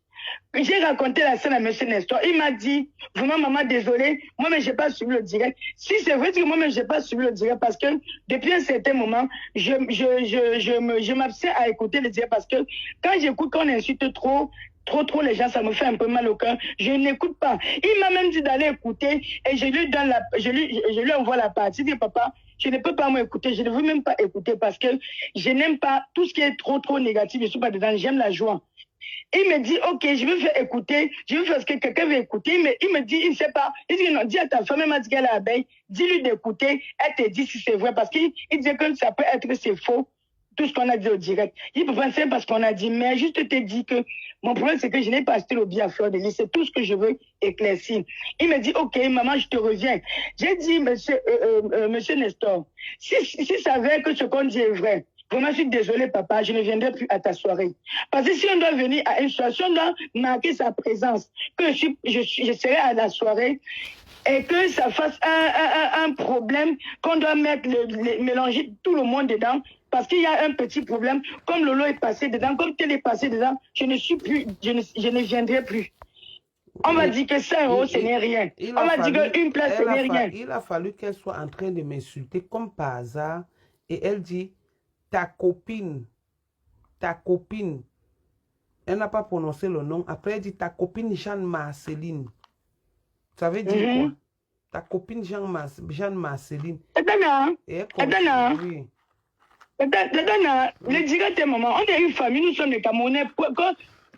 j'ai raconté la scène à M. Nestor. Il m'a dit, vraiment, maman, désolé, moi-même, je n'ai pas suivi le direct. Si c'est vrai que moi-même, je n'ai pas suivi le direct parce que depuis un certain moment, je m'abstiens à écouter le direct parce que quand j'écoute qu'on insulte trop les gens, ça me fait un peu mal au cœur. Je n'écoute pas. Il m'a même dit d'aller écouter et je lui envoie la partie. Il dit, papa, je ne peux pas m'écouter, je ne veux même pas écouter parce que je n'aime pas tout ce qui est trop négatif. Je ne suis pas dedans, j'aime la joie. Il me dit, ok, je vais faire écouter, je vais faire ce que quelqu'un veut écouter, mais il me dit, il ne sait pas. Il dit, non, dis à ta femme, elle m'a dit qu'elle est abeille, dis-lui d'écouter, elle te dit si c'est vrai, parce qu'il dit que ça peut être c'est faux, tout ce qu'on a dit au direct. Il peut penser parce qu'on a dit, mais juste te dit que mon problème, c'est que je n'ai pas acheté le billet à Fleur de Lys, c'est tout ce que je veux éclaircir. Il me dit, ok, maman, je te reviens. J'ai dit, monsieur Nestor, si ça avait que ce qu'on dit est vrai, vraiment, je suis désolée, papa, je ne viendrai plus à ta soirée. Parce que si on doit venir à une soirée, si on doit marquer sa présence, que je serai à la soirée et que ça fasse un problème, qu'on doit mélanger tout le monde dedans, parce qu'il y a un petit problème, comme Lolo est passé dedans, comme tel est passé dedans, je ne viendrai plus. On m'a dit que 100 euros, ce n'est rien. On m'a dit qu'une place, ce n'est rien. Il a fallu qu'elle soit en train de m'insulter comme par hasard et elle dit, ta copine, elle n'a pas prononcé le nom. Après, elle dit ta copine Jeanne-Marceline. Ça veut dire quoi? Ta copine Jeanne-Marceline. Oui. Le direct est maman. On est une famille, nous sommes des Camerounais.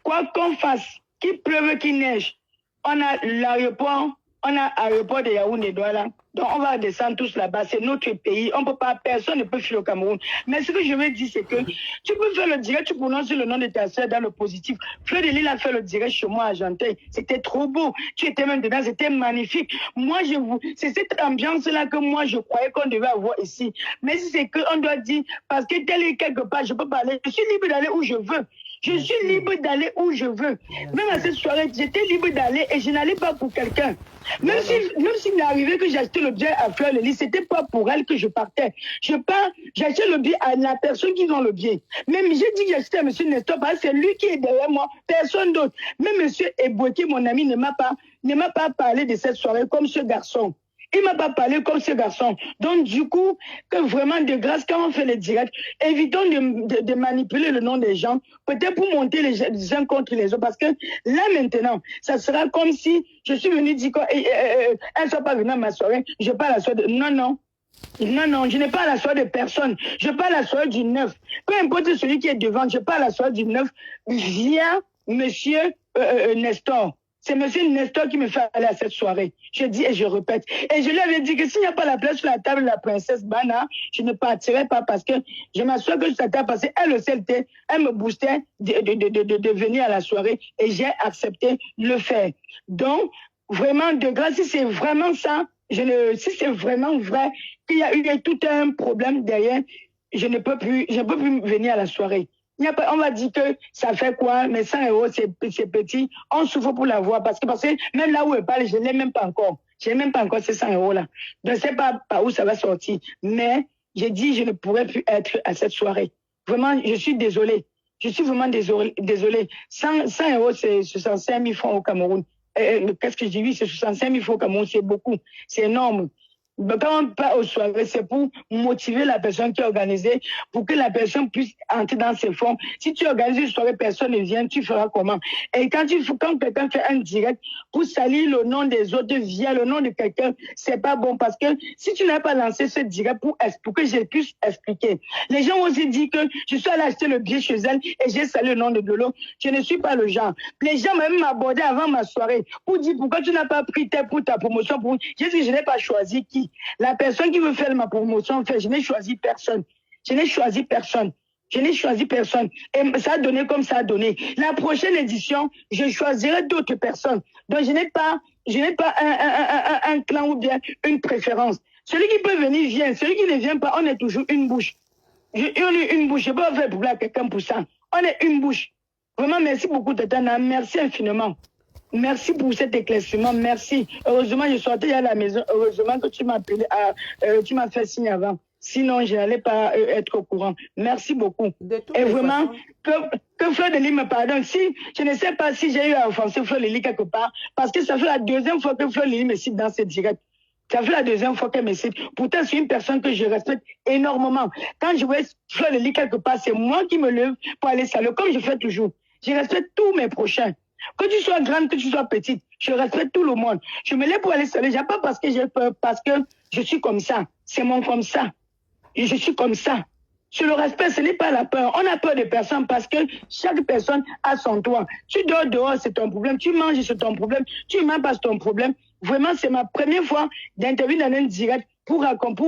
Quoi qu'on fasse, qu'il pleuve, qu'il neige, on a l'aéroport. On a l'aéroport de Yaoundé, Douala. Donc, on va descendre tous là-bas. C'est notre pays. On peut pas, personne ne peut fuir au Cameroun. Mais ce que je veux dire, c'est que tu peux faire le direct, tu prononces le nom de ta soeur dans le positif. Fleur de Lys a fait le direct chez moi à Argenteuil. C'était trop beau. Tu étais même dedans, c'était magnifique. Moi, c'est cette ambiance-là que moi, je croyais qu'on devait avoir ici. Mais si c'est qu'on doit dire, parce que tel est quelque part, je peux pas aller. Je suis libre d'aller où je veux. Je suis libre d'aller où je veux. Même à cette soirée, j'étais libre d'aller et je n'allais pas pour quelqu'un. Même s'il m'est arrivé que j'ai acheté le billet à Fleur de Lys, c'était pas pour elle que je partais. J'ai acheté le billet à la personne qui vend le billet. Même j'ai dit que j'ai acheté à M. Nestor parce que c'est lui qui est derrière moi, personne d'autre. Même M. Eboueki, mon ami, ne m'a pas parlé de cette soirée comme ce garçon. Il ne m'a pas parlé comme ce garçon. Donc, du coup, que vraiment, de grâce, quand on fait les directs, évitons de manipuler le nom des gens, peut-être pour monter les uns contre les autres. Parce que là, maintenant, ça sera comme si je suis venue dire qu'elle ne soit pas venue à ma soirée, je n'ai pas la soirée de... Non, je n'ai pas la soirée de personne. Je n'ai pas la soirée du 9. Peu importe celui qui est devant, je n'ai pas la soirée du 9 via monsieur Nestor. C'est M. Nestor qui me fait aller à cette soirée. Je dis et je répète. Et je lui avais dit que s'il n'y a pas la place sur la table de la princesse Bana, je ne partirai pas parce que je m'assure que je t'attends parce qu'elle aussi, elle me boostait de venir à la soirée et j'ai accepté de le faire. Donc, vraiment, de grâce, si c'est vraiment ça, si c'est vraiment vrai qu'il y a eu tout un problème derrière, je ne peux plus venir à la soirée. On va dire que ça fait quoi, mais 100 euros, c'est petit. On souffre pour l'avoir parce que même là où elle parle, je ne l'ai même pas encore. Je n'ai même pas encore ces 100 euros-là. Je ne sais pas par où ça va sortir. Mais j'ai dit, je ne pourrais plus être à cette soirée. Vraiment, je suis désolée. Je suis vraiment désolée. 100 euros, c'est 65 000 francs au Cameroun. Qu'est-ce que je dis? Oui, c'est 65 000 francs au Cameroun, c'est beaucoup. C'est énorme. Quand on part aux soirées, c'est pour motiver la personne qui est organisée, pour que la personne puisse entrer dans ses fonds. Si tu organises une soirée, personne ne vient, tu feras comment? Et quand quelqu'un fait un direct pour salir le nom des autres via le nom de quelqu'un, c'est pas bon parce que si tu n'as pas lancé ce direct pour que je puisse expliquer, les gens vont se dire que je suis allé acheter le billet chez elle et j'ai sali le nom de Dolo. Je ne suis pas le genre. Les gens même m'abordaient avant ma soirée pour dire pourquoi tu n'as pas pris tel pour ta promotion. J'ai dit je n'ai pas choisi qui. La personne qui veut faire ma promotion fait. Je n'ai choisi personne. Je n'ai choisi personne. Je n'ai choisi personne. Et ça a donné comme ça a donné. La prochaine édition, je choisirai d'autres personnes. Donc, je n'ai pas un clan ou bien une préférence. Celui qui peut venir vient. Celui qui ne vient pas, on est toujours une bouche. On est une bouche. Je ne peux pas faire pour quelqu'un pour ça. On est une bouche. Vraiment, merci beaucoup, Tatana. Merci infiniment. Merci pour cet éclaircissement, merci. Heureusement, je sortais à la maison. Heureusement que tu m'as appelé, tu m'as fait signe avant. Sinon, je n'allais pas être au courant. Merci beaucoup. Et vraiment, que Fleur de Lys me pardonne. Si, je ne sais pas si j'ai eu à offenser Fleur de Lys quelque part, parce que ça fait la deuxième fois que Fleur de Lys me cite dans ce direct. Ça fait la deuxième fois qu'elle me cite. Pourtant, c'est une personne que je respecte énormément. Quand je vois Fleur de Lys quelque part, c'est moi qui me lève pour aller saluer, comme je fais toujours. Je respecte tous mes prochains. Que tu sois grande, que tu sois petite, je respecte tout le monde. Je me lève pour aller saluer, pas parce que j'ai peur, parce que je suis comme ça. C'est mon comme ça. Et je suis comme ça. Sur le respect, ce n'est pas la peur. On a peur de personne parce que chaque personne a son toit. Tu dors dehors, c'est ton problème. Tu manges, c'est ton problème. Tu manges pas, c'est ton problème. Vraiment, c'est ma première fois d'intervenir dans un direct pour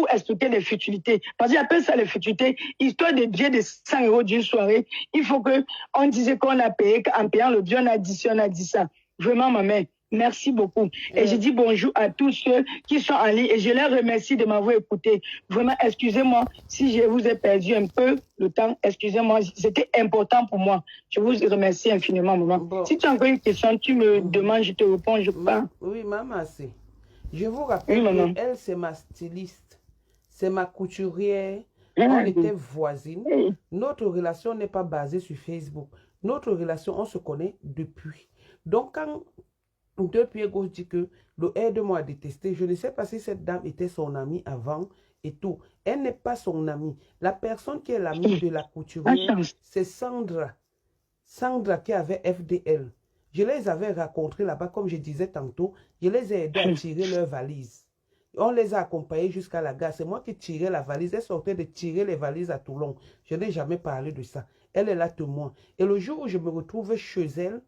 expliquer les futilités. Parce qu'ils appellent ça les futilités, histoire de billets de 100 € d'une soirée. Il faut qu'on disait qu'on a payé, qu'en payant le billet, on a dit ça. Vraiment, ma mère, merci beaucoup. Et je dis bonjour à tous ceux qui sont en ligne et je les remercie de m'avoir écouté. Vraiment, excusez-moi si je vous ai perdu un peu le temps. Excusez-moi, c'était important pour moi. Je vous remercie infiniment, maman. Bon. Si tu as encore une question, tu me demandes, je te réponds, je pars. Oui, maman, c'est. Je vous rappelle qu'elle, c'est ma styliste, c'est ma couturière. On était voisines. Notre relation n'est pas basée sur Facebook. Notre relation, on se connaît depuis. Donc, quand deux pieds gauche dit que le aide-moi à détester, je ne sais pas si cette dame était son amie avant et tout. Elle n'est pas son amie. La personne qui est l'amie de la couturière, c'est Sandra. Sandra qui avait FDL. Je les avais rencontrés là-bas, comme je disais tantôt. Je les ai aidés à tirer leurs valises. On les a accompagnés jusqu'à la gare. C'est moi qui tirais la valise. Elle sortait de tirer les valises à Toulon. Je n'ai jamais parlé de ça. Elle est là témoin. Et le jour où je me retrouvais chez elle,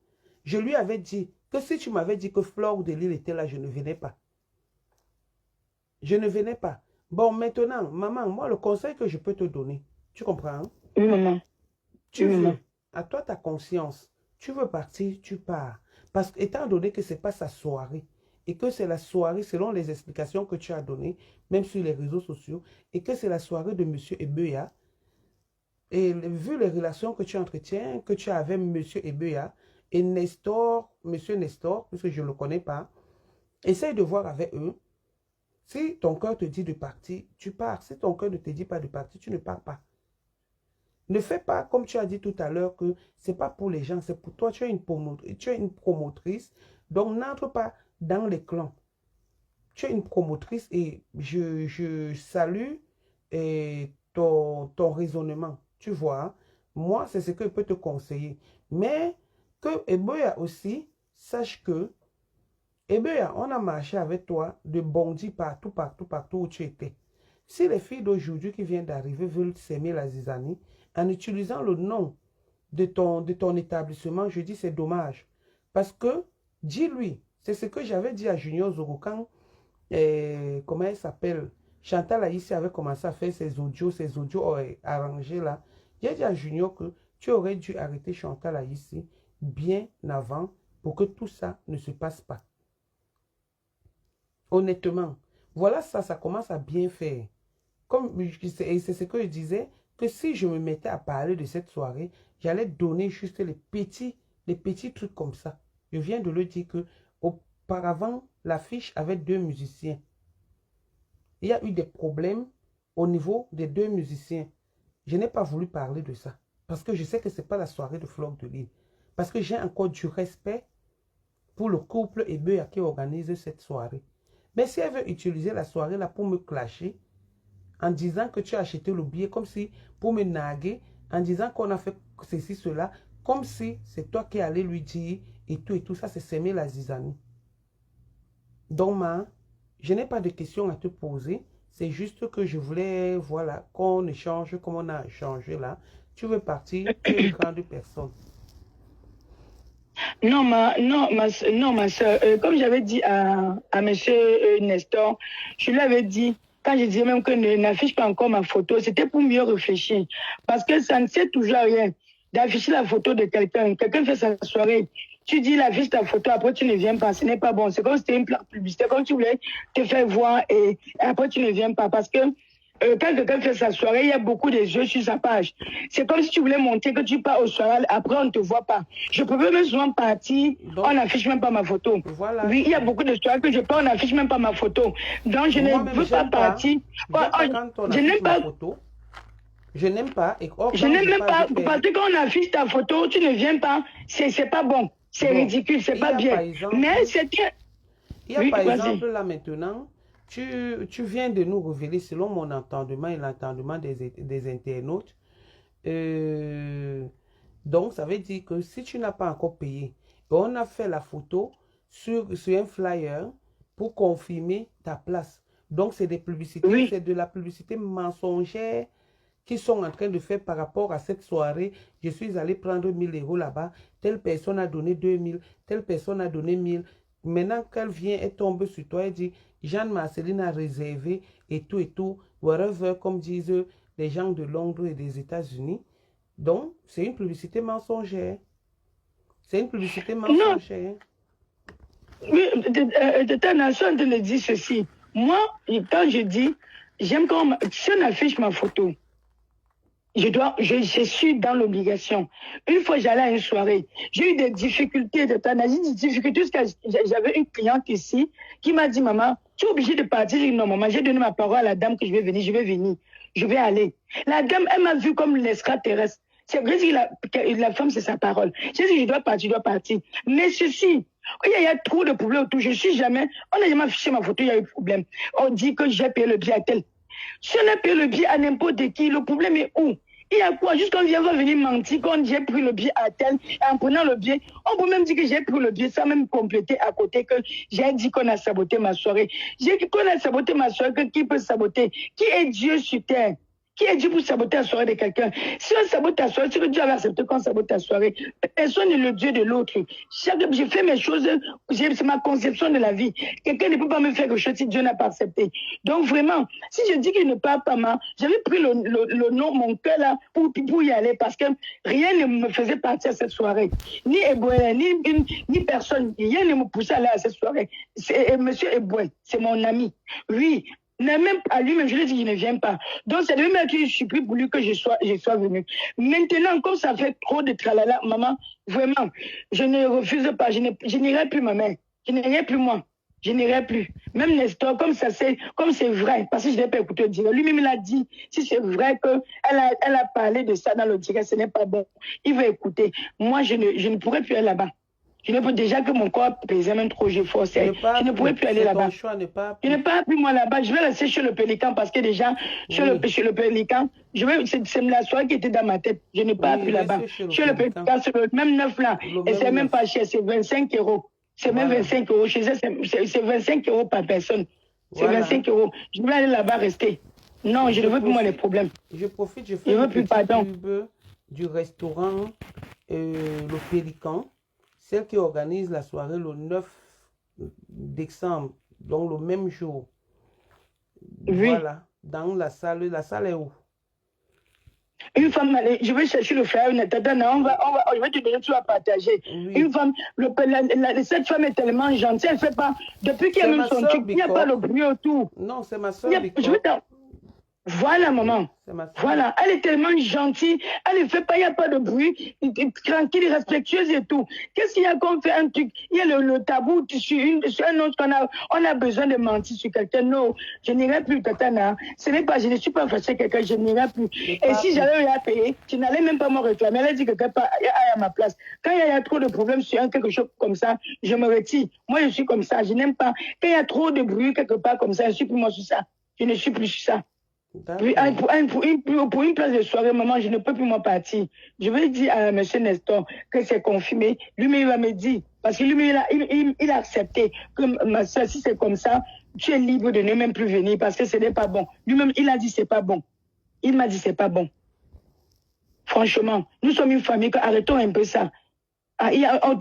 je lui avais dit que si tu m'avais dit que Fleur de Lys était là, je ne venais pas. Je ne venais pas. Bon, maintenant, maman, moi, le conseil que je peux te donner, tu comprends? Oui, maman. Tu veux, à toi ta conscience. Tu veux partir, tu pars. Parce qu'étant donné que ce n'est pas sa soirée, et que c'est la soirée, selon les explications que tu as données, même sur les réseaux sociaux, et que c'est la soirée de M. Ebeya, et vu les relations que tu entretiens, que tu as avec M. Ebeya, et Nestor, M. Nestor, puisque je ne le connais pas, essaye de voir avec eux. Si ton cœur te dit de partir, tu pars. Si ton cœur ne te dit pas de partir, tu ne pars pas. Ne fais pas comme tu as dit tout à l'heure que ce n'est pas pour les gens, c'est pour toi. Tu es une promotrice, donc n'entre pas dans les clans. Tu es une promotrice et je salue ton raisonnement. Tu vois, moi, c'est ce que je peux te conseiller. Mais que Ebeya aussi, sache que Ebeya, on a marché avec toi de bondi partout où tu étais. Si les filles d'aujourd'hui qui viennent d'arriver veulent s'aimer la zizanie, en utilisant le nom de ton établissement, je dis c'est dommage. Parce que, dis-lui, c'est ce que j'avais dit à Junior Zoro quand, comment elle s'appelle, Chantal Aïssi avait commencé à faire ses audios arrangés là. J'ai dit à Junior que tu aurais dû arrêter Chantal Aïssi bien avant pour que tout ça ne se passe pas. Honnêtement, voilà ça commence à bien faire. Et c'est ce que je disais, que si je me mettais à parler de cette soirée, j'allais donner juste les petits trucs comme ça. Je viens de le dire que auparavant, l'affiche avait 2 musiciens. Il y a eu des problèmes au niveau des 2 musiciens. Je n'ai pas voulu parler de ça. Parce que je sais que ce n'est pas la soirée de Fleur de Lys. Parce que j'ai encore du respect pour le couple Ebeya qui organise cette soirée. Mais si elle veut utiliser la soirée là pour me clasher, en disant que tu as acheté le billet, comme si pour me naguer, en disant qu'on a fait ceci, cela, comme si c'est toi qui allais lui dire et tout, ça, c'est s'aimer la zizanie. Donc, je n'ai pas de questions à te poser. C'est juste que je voulais, voilà, qu'on échange comme on a échangé là. Tu veux partir, tu es une grande personne. Non, ma soeur, comme j'avais dit à monsieur Nestor, je lui avais dit, quand je disais même que n'affiche pas encore ma photo, c'était pour mieux réfléchir. Parce que ça ne sert toujours à rien d'afficher la photo de quelqu'un. Quelqu'un fait sa soirée. Tu dis, il affiche ta photo, après tu ne viens pas. Ce n'est pas bon. C'est comme si c'était une plaque publicitaire, comme tu voulais te faire voir et après tu ne viens pas. Parce que quand quelqu'un fait sa soirée, il y a beaucoup de yeux sur sa page. C'est comme si tu voulais monter que tu pars au soir, après on ne te voit pas. Je peux même souvent partir, donc, on n'affiche même pas ma photo. Voilà. Oui, il y a beaucoup de soirées que je pars, on n'affiche même pas ma photo. Donc je ne veux pas partir. Je n'aime pas. Je n'aime pas. Je n'aime même pas, parce que quand on affiche ta photo, tu ne viens pas, c'est pas bon. C'est ridicule, c'est pas bien. Exemple, mais c'était... Il y a par exemple là maintenant, tu viens de nous révéler, selon mon entendement et l'entendement des internautes, donc ça veut dire que si tu n'as pas encore payé, on a fait la photo sur un flyer pour confirmer ta place. Donc c'est des publicités, c'est de la publicité mensongère qui sont en train de faire par rapport à cette soirée. Je suis allé prendre 1000 € là-bas, telle personne a donné 2000, telle personne a donné 1000. Maintenant qu'elle vient, elle tombe sur toi et dit, Jeanne-Marceline a réservé et tout, whatever, comme disent les gens de Londres et des États-Unis. Donc, c'est une publicité mensongère. C'est une publicité mensongère. Oui, de ta nation de le dire ceci. Moi, quand je dis, j'aime quand si on affiche ma photo, je suis dans l'obligation. Une fois, j'allais à une soirée. J'ai eu des difficultés de euthanasie, des difficultés parce que j'avais une cliente ici qui m'a dit, maman, tu es obligée de partir. J'ai dit, non, maman, j'ai donné ma parole à la dame que je vais venir, je vais aller. La dame, elle m'a vu comme l'extraterrestre. C'est vrai que la femme, c'est sa parole. J'ai dit, je dois partir. Mais ceci, il y a trop de problèmes autour. On n'a jamais affiché ma photo, il y a eu problème. On dit que j'ai payé le billet à tel. Si on a payé le billet à n'importe qui, le problème est où? Il y a quoi? Juste quand on va venir mentir, quand j'ai pris le billet à tel, en prenant le billet, on peut même dire que j'ai pris le billet sans même compléter à côté que j'ai dit qu'on a saboté ma soirée. J'ai dit qu'on a saboté ma soirée, que qui peut saboter? Qui est Dieu sur terre? Qui est Dieu pour saboter la soirée de quelqu'un? Si on sabote ta soirée, c'est que Dieu avait accepté qu'on sabote ta soirée. Personne n'est le Dieu de l'autre. J'ai fait mes choses, c'est ma conception de la vie. Quelqu'un ne peut pas me faire quelque chose si Dieu n'a pas accepté. Donc vraiment, si je dis qu'il ne parle pas mal, j'avais pris le nom, mon cœur là, pour y aller, parce que rien ne me faisait partir à cette soirée. Ni Eboué, ni personne, rien ne me poussait à aller à cette soirée. Monsieur Eboué, c'est mon ami. Oui. Même à lui-même, je lui ai dit qu'il ne vient pas. Donc, c'est de même que je suis pris pour lui que je sois venu. Maintenant, comme ça fait trop de tralala, maman, vraiment, je ne refuse pas. Je n'irai plus ma mère. Je n'irai plus moi. Je n'irai plus. Même Nestor, comme c'est vrai, parce que je n'ai pas écouté le direct. Lui-même, il a dit, si c'est vrai qu'elle a parlé de ça dans le direct, ce n'est pas bon. Il va écouter. Moi, je ne pourrai plus aller là-bas. Je ne peux déjà que mon corps pesait même trop, j'ai forcé. Je ne pourrais plus aller là-bas. Je n'ai pas plus moi là-bas. Je vais rester chez le Pélican parce que déjà, chez le Pélican, c'est la soirée qui était dans ma tête. Je n'ai pas plus là-bas. Chez le Pélican, c'est le même 9 là. Et c'est même pas cher, c'est 25 €. C'est même 25 €. Chez eux, c'est 25 € par personne. C'est 25 €. Je vais aller là-bas rester. Non, je ne veux plus moi les problèmes. Je profite, je fais une petite pub du restaurant Le Pélican. Celle qui organise la soirée le 9 décembre, donc le même jour. Oui. Voilà, dans la salle est où? Une femme, je vais chercher le frère, je vais te donner tout à partager. Oui. Une femme, cette femme est tellement gentille, elle ne fait pas, depuis qu'elle a même son truc, il n'y a pas le bruit autour. Non, c'est ma soeur. Voilà, maman. Voilà, elle est tellement gentille. Elle ne fait pas, il n'y a pas de bruit. Tranquille, respectueuse et tout. Qu'est-ce qu'il y a qu'on fait un truc? Il y a le tabou sur un autre on a besoin de mentir sur quelqu'un. Non, je n'irai plus, Tatana. Ce n'est pas, je ne suis pas fâchée quelqu'un, je n'irai plus. Et si j'allais la payer, tu n'allais même pas me réclamer. Elle a dit que quelqu'un à ma place. Quand il y a trop de problèmes sur quelque chose comme ça, je me retire. Moi, je suis comme ça. Je n'aime pas. Quand il y a trop de bruit quelque part comme ça, je ne suis plus moi sur ça. Je ne suis plus sur ça. Pour une place de soirée, maman, je ne peux plus m'en partir. Je vais dire à M. Nestor que c'est confirmé. Lui-même, il va me dire, parce que lui-même, il a accepté que ma soeur, si c'est comme ça, tu es libre de ne même plus venir parce que ce n'est pas bon. Lui-même, il a dit c'est pas bon. Il m'a dit c'est pas bon. Franchement, nous sommes une famille, arrêtons un peu ça.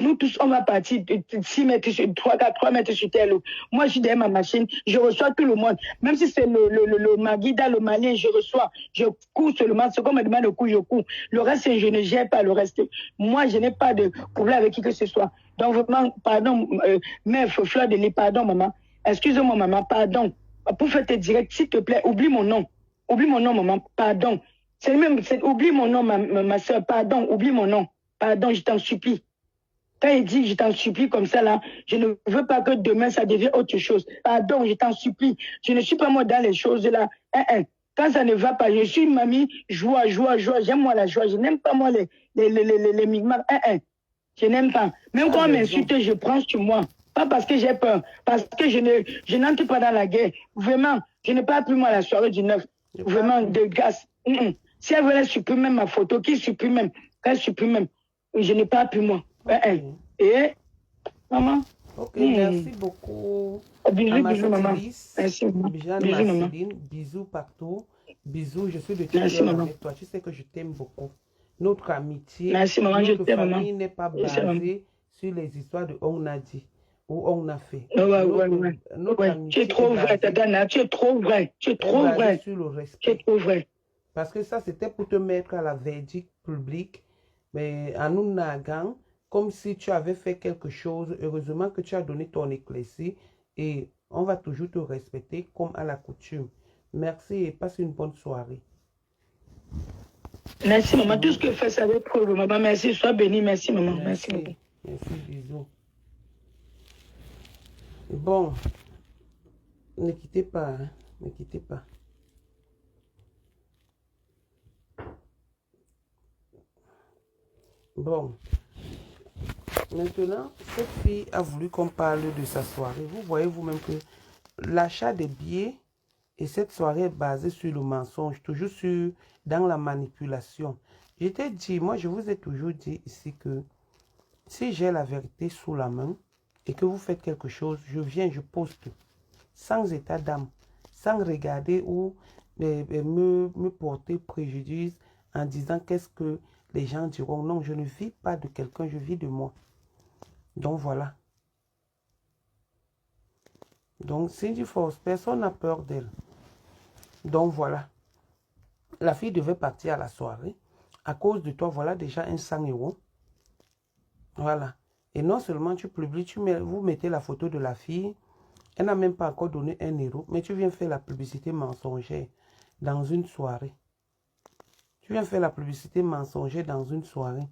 Nous tous, on va partir de 6 mètres, 3 mètres sur terre. Moi, je suis derrière ma machine, je reçois tout le monde. Même si c'est le Maguida, le Malien, je reçois. Je cours seulement. Ce qu'on me demande de coups, je cours. Le reste, je ne gère pas le reste. Moi, je n'ai pas de problème avec qui que ce soit. Donc, vraiment, pardon, mère Fleur de Lys, pardon, maman. Excuse-moi, maman, pardon. Pour faire tes directs, s'il te plaît, oublie mon nom. Oublie mon nom, maman, pardon. Oublie mon nom, ma soeur, pardon, oublie mon nom. Pardon, je t'en supplie. Quand il dit je t'en supplie comme ça là, je ne veux pas que demain ça devienne autre chose. Pardon, je t'en supplie. Je ne suis pas moi dans les choses là. Quand ça ne va pas, je suis une mamie, joie. J'aime moi la joie. Je n'aime pas moi les migmats. Je n'aime pas. Même quand on m'insulte, je prends sur moi. Pas parce que j'ai peur, parce que je n'entre pas dans la guerre. Vraiment, je ne parle plus moi la soirée du 9. Vraiment, de grâce. Si elle voulait supprimer ma photo, qui supprime même? Qu'elle supprime même? Je n'ai pas plus moi. Et maman. Ok, merci beaucoup. Bisous, maman. Merci, maman. Bisous partout. Bisous, je suis de cœur avec toi. Tu sais que je t'aime beaucoup. Notre amitié, notre famille n'est pas basée sur les histoires de on a dit ou on a fait. Tu es trop vrai, Tatana. Tu es trop vrai. Tu es trop vrai. Sur le respect. Tu es trop vrai. Parce que ça, c'était pour te mettre à la verdict publique, mais en nous naguant, comme si tu avais fait quelque chose. Heureusement que tu as donné ton éclaircie et on va toujours te respecter comme à la coutume. Merci et passe une bonne soirée. Merci, maman. Tout ce que fait, ça va être maman. Merci. Sois béni. Merci, maman. Merci. Merci, bisous. Bon, ne quittez pas. Hein. Ne quittez pas. Bon. Maintenant, cette fille a voulu qu'on parle de sa soirée. Vous voyez vous-même que l'achat des billets et cette soirée est basée sur le mensonge, toujours dans la manipulation. Je t'ai dit, moi je vous ai toujours dit ici que si j'ai la vérité sous la main et que vous faites quelque chose, je viens, je poste sans état d'âme, sans regarder ou me porter préjudice en disant qu'est-ce que les gens diront. Non, je ne vis pas de quelqu'un, je vis de moi. Donc voilà. Donc Cindy Force, personne n'a peur d'elle. Donc voilà. La fille devait partir à la soirée. À cause de toi, voilà déjà un 100 €. Voilà. Et non seulement tu publies, vous mettez la photo de la fille. Elle n'a même pas encore donné 1 €. Mais tu viens faire la publicité mensongère dans une soirée. Tu viens faire la publicité mensongère dans une soirée.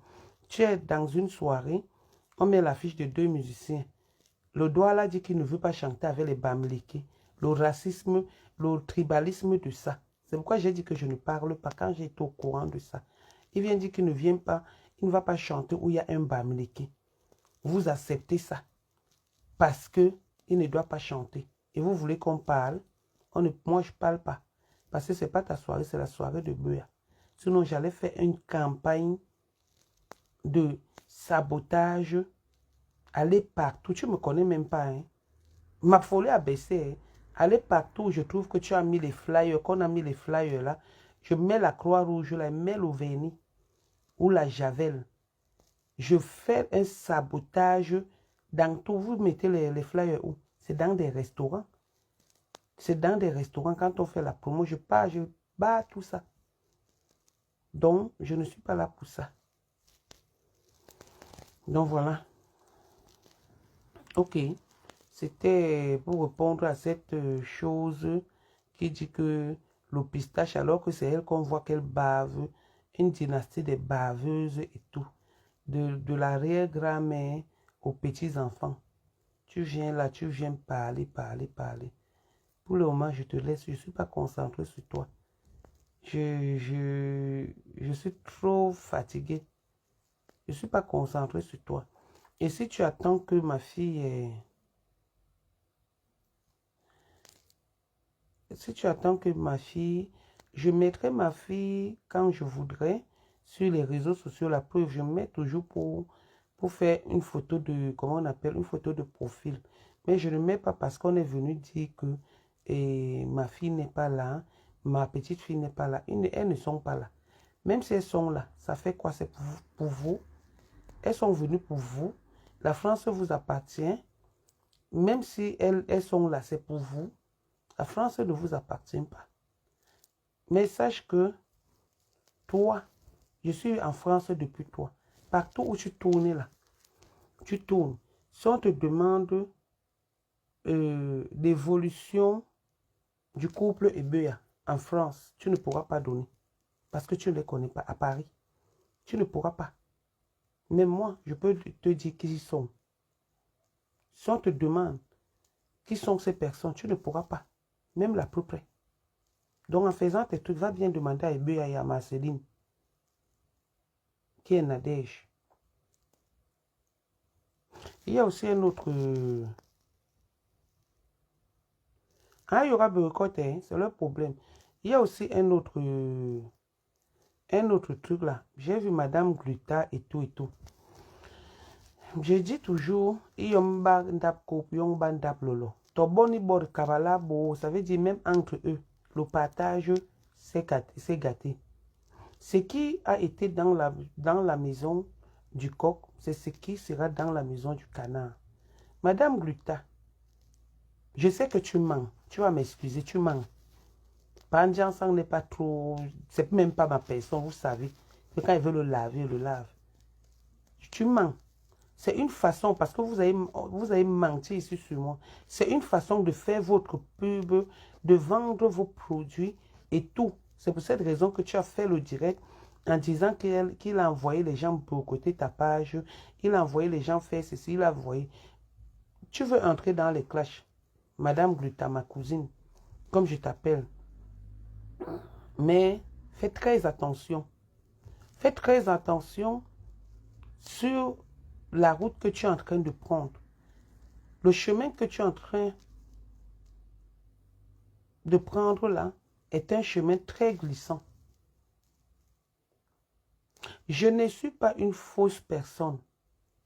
Tu es dans une soirée. On met l'affiche de 2 musiciens. Le Douala dit qu'il ne veut pas chanter avec les Bamileke. Le racisme, le tribalisme de ça. C'est pourquoi j'ai dit que je ne parle pas quand j'ai été au courant de ça. Il vient dire qu'il ne vient pas, il ne va pas chanter où il y a un Bamileke. Vous acceptez ça parce qu'il ne doit pas chanter. Et vous voulez qu'on parle? Moi, je ne parle pas. Parce que ce n'est pas ta soirée, c'est la soirée de Beuya. Sinon, j'allais faire une campagne de sabotage. Aller partout. Tu ne me connais même pas. Hein? Ma folie a baissé. Hein? Aller partout où je trouve que tu as mis les flyers, qu'on a mis les flyers là. Je mets la croix rouge, je la mets le vernis ou la javel. Je fais un sabotage dans tout. Vous mettez les flyers où? C'est dans des restaurants. C'est dans des restaurants. Quand on fait la promo, je pars, je bats tout ça. Donc, je ne suis pas là pour ça. Donc, voilà. Ok. C'était pour répondre à cette chose qui dit que le pistache alors que c'est elle qu'on voit qu'elle bave. Une dynastie des baveuses et tout. De l'arrière-grand-mère aux petits-enfants. Tu viens là, tu viens parler. Pour le moment, je te laisse. Je ne suis pas concentré sur toi. Je suis trop fatigué. Je ne suis pas concentré sur toi. Et si tu attends que ma fille est... Si tu attends que ma fille... Je mettrai ma fille quand je voudrais sur les réseaux sociaux. La preuve, je mets toujours pour faire une photo de... Comment on appelle? Une photo de profil. Mais je ne mets pas parce qu'on est venu dire que ma fille n'est pas là. Ma petite fille n'est pas là. Elles ne sont pas là. Même si elles sont là, ça fait quoi? C'est pour vous. Elles sont venues pour vous. La France vous appartient. Même si elles sont là, c'est pour vous. La France ne vous appartient pas. Mais sache que toi, je suis en France depuis toi. Partout où tu tournes là, tu tournes. Si on te demande l'évolution du couple Ebeya en France, tu ne pourras pas donner. Parce que tu ne les connais pas à Paris. Tu ne pourras pas. Mais moi, je peux te dire qui ils sont. Si on te demande qui sont ces personnes, tu ne pourras pas. Même la plus près. Donc en faisant tes trucs, va bien demander à Ebeya et à Marceline. Qui est Nadège. Il y a aussi un autre... Ah, il y aura boycott, hein, c'est leur problème. Il y a aussi un autre truc là. J'ai vu Madame Gluta et tout et tout. Je dis toujours, Iyomba ndap kop, Yomba ndap lolo. Toboni bord kabala bo, ça veut dire même entre eux, le partage c'est gâté. Ce qui a été dans la maison du coq, c'est ce qui sera dans la maison du canard. Madame Gluta, je sais que tu mens. Tu vas m'excuser, tu mens. Pandiansang n'est pas trop... C'est même pas ma personne, vous savez. Que quand il veut le laver, il le lave. Tu mens. C'est une façon, parce que vous avez menti ici sur moi. C'est une façon de faire votre pub, de vendre vos produits et tout. C'est pour cette raison que tu as fait le direct en disant qu'il a envoyé les gens pour côté ta page. Il a envoyé les gens faire ceci, il a envoyé. Tu veux entrer dans les clashs. Madame Gluta, ma cousine, comme je t'appelle. Mais fais très attention. Fais très attention sur la route que tu es en train de prendre. Le chemin que tu es en train de prendre là est un chemin très glissant. Je ne suis pas une fausse personne.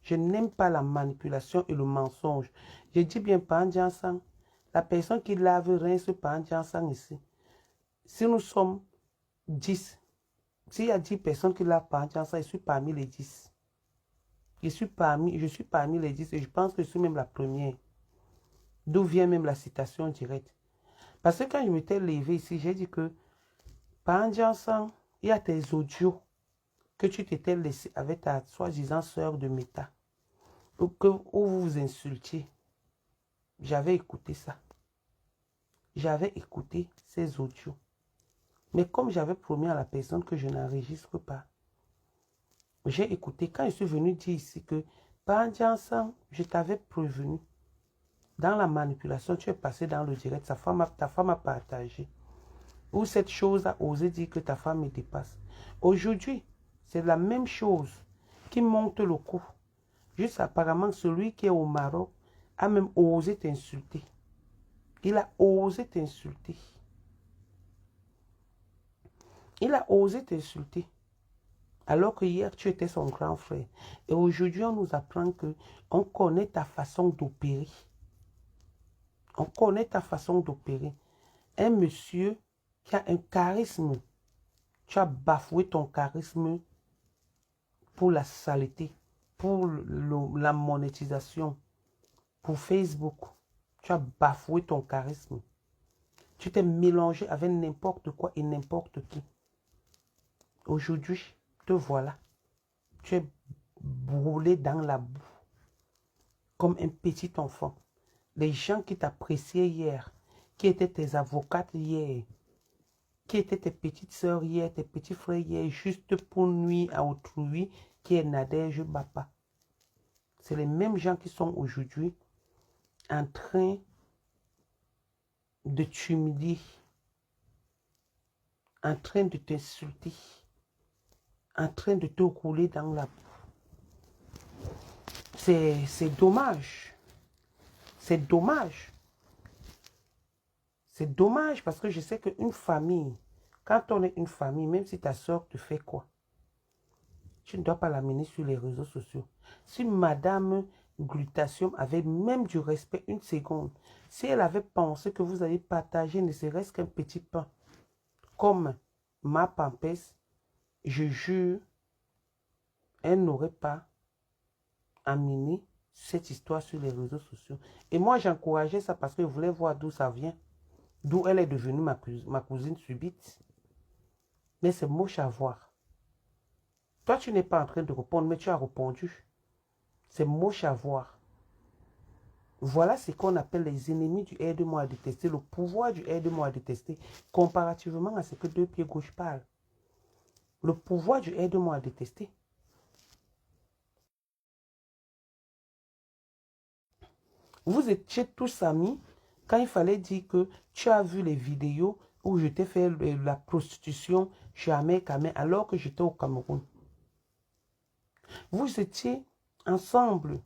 Je n'aime pas la manipulation et le mensonge. Je dis bien Pandiansang. La personne qui lave rince Pandiansang ici. Si nous sommes 10, s'il y a 10 personnes qui lavent Pandiansang, je suis parmi les 10. Je suis parmi les 10 et je pense que je suis même la première. D'où vient même la citation directe. Parce que quand je m'étais levé ici, j'ai dit que Pandiansang, il y a tes audios que tu t'étais laissé avec ta soi-disant sœur de Meta. Où vous vous insultiez. J'avais écouté ça. J'avais écouté ces audios. Mais comme j'avais promis à la personne que je n'enregistre pas, j'ai écouté. Quand je suis venu dire ici que Pandiansang, je t'avais prévenu. Dans la manipulation, tu es passé dans le direct. Ta femme a partagé. Ou cette chose a osé dire que ta femme me dépasse. Aujourd'hui, c'est la même chose qui monte le coup. Juste apparemment, celui qui est au Maroc a même osé t'insulter. Il a osé t'insulter. Il a osé t'insulter. Alors que hier, tu étais son grand frère. Et aujourd'hui, on nous apprend que on connaît ta façon d'opérer. On connaît ta façon d'opérer. Un monsieur qui a un charisme. Tu as bafoué ton charisme pour la saleté, pour la monétisation, pour Facebook. Tu as bafoué ton charisme. Tu t'es mélangé avec n'importe quoi et n'importe qui. Aujourd'hui, te voilà. Tu es brûlé dans la boue. Comme un petit enfant. Les gens qui t'appréciaient hier, qui étaient tes avocates hier, qui étaient tes petites sœurs hier, tes petits frères hier, juste pour nuire à autrui, qui est Nadège Bapa. C'est les mêmes gens qui sont aujourd'hui en train de t'humilier, en train de t'insulter, en train de te rouler dans la boue. C'est dommage. C'est dommage. C'est dommage parce que je sais qu'une famille, quand on est une famille, même si ta soeur te fait quoi, tu ne dois pas l'amener sur les réseaux sociaux. Si Madame Glutation avait même du respect une seconde, si elle avait pensé que vous allez partager ne serait-ce qu'un petit pain, comme ma pampesse, je jure, elle n'aurait pas amené cette histoire sur les réseaux sociaux. Et moi, j'encourageais ça parce que je voulais voir d'où ça vient. D'où elle est devenue ma cousine subite. Mais c'est moche à voir. Toi, tu n'es pas en train de répondre, mais tu as répondu. C'est moche à voir. Voilà ce qu'on appelle les ennemis du aide-moi à détester, le pouvoir du aide-moi à détester, comparativement à ce que Deux Pieds Gauche parle. Le pouvoir du aide-moi à détester. Vous étiez tous amis quand il fallait dire que tu as vu les vidéos où je t'ai fait la prostitution chez Ahmed Kamé alors que j'étais au Cameroun. Vous étiez ensemble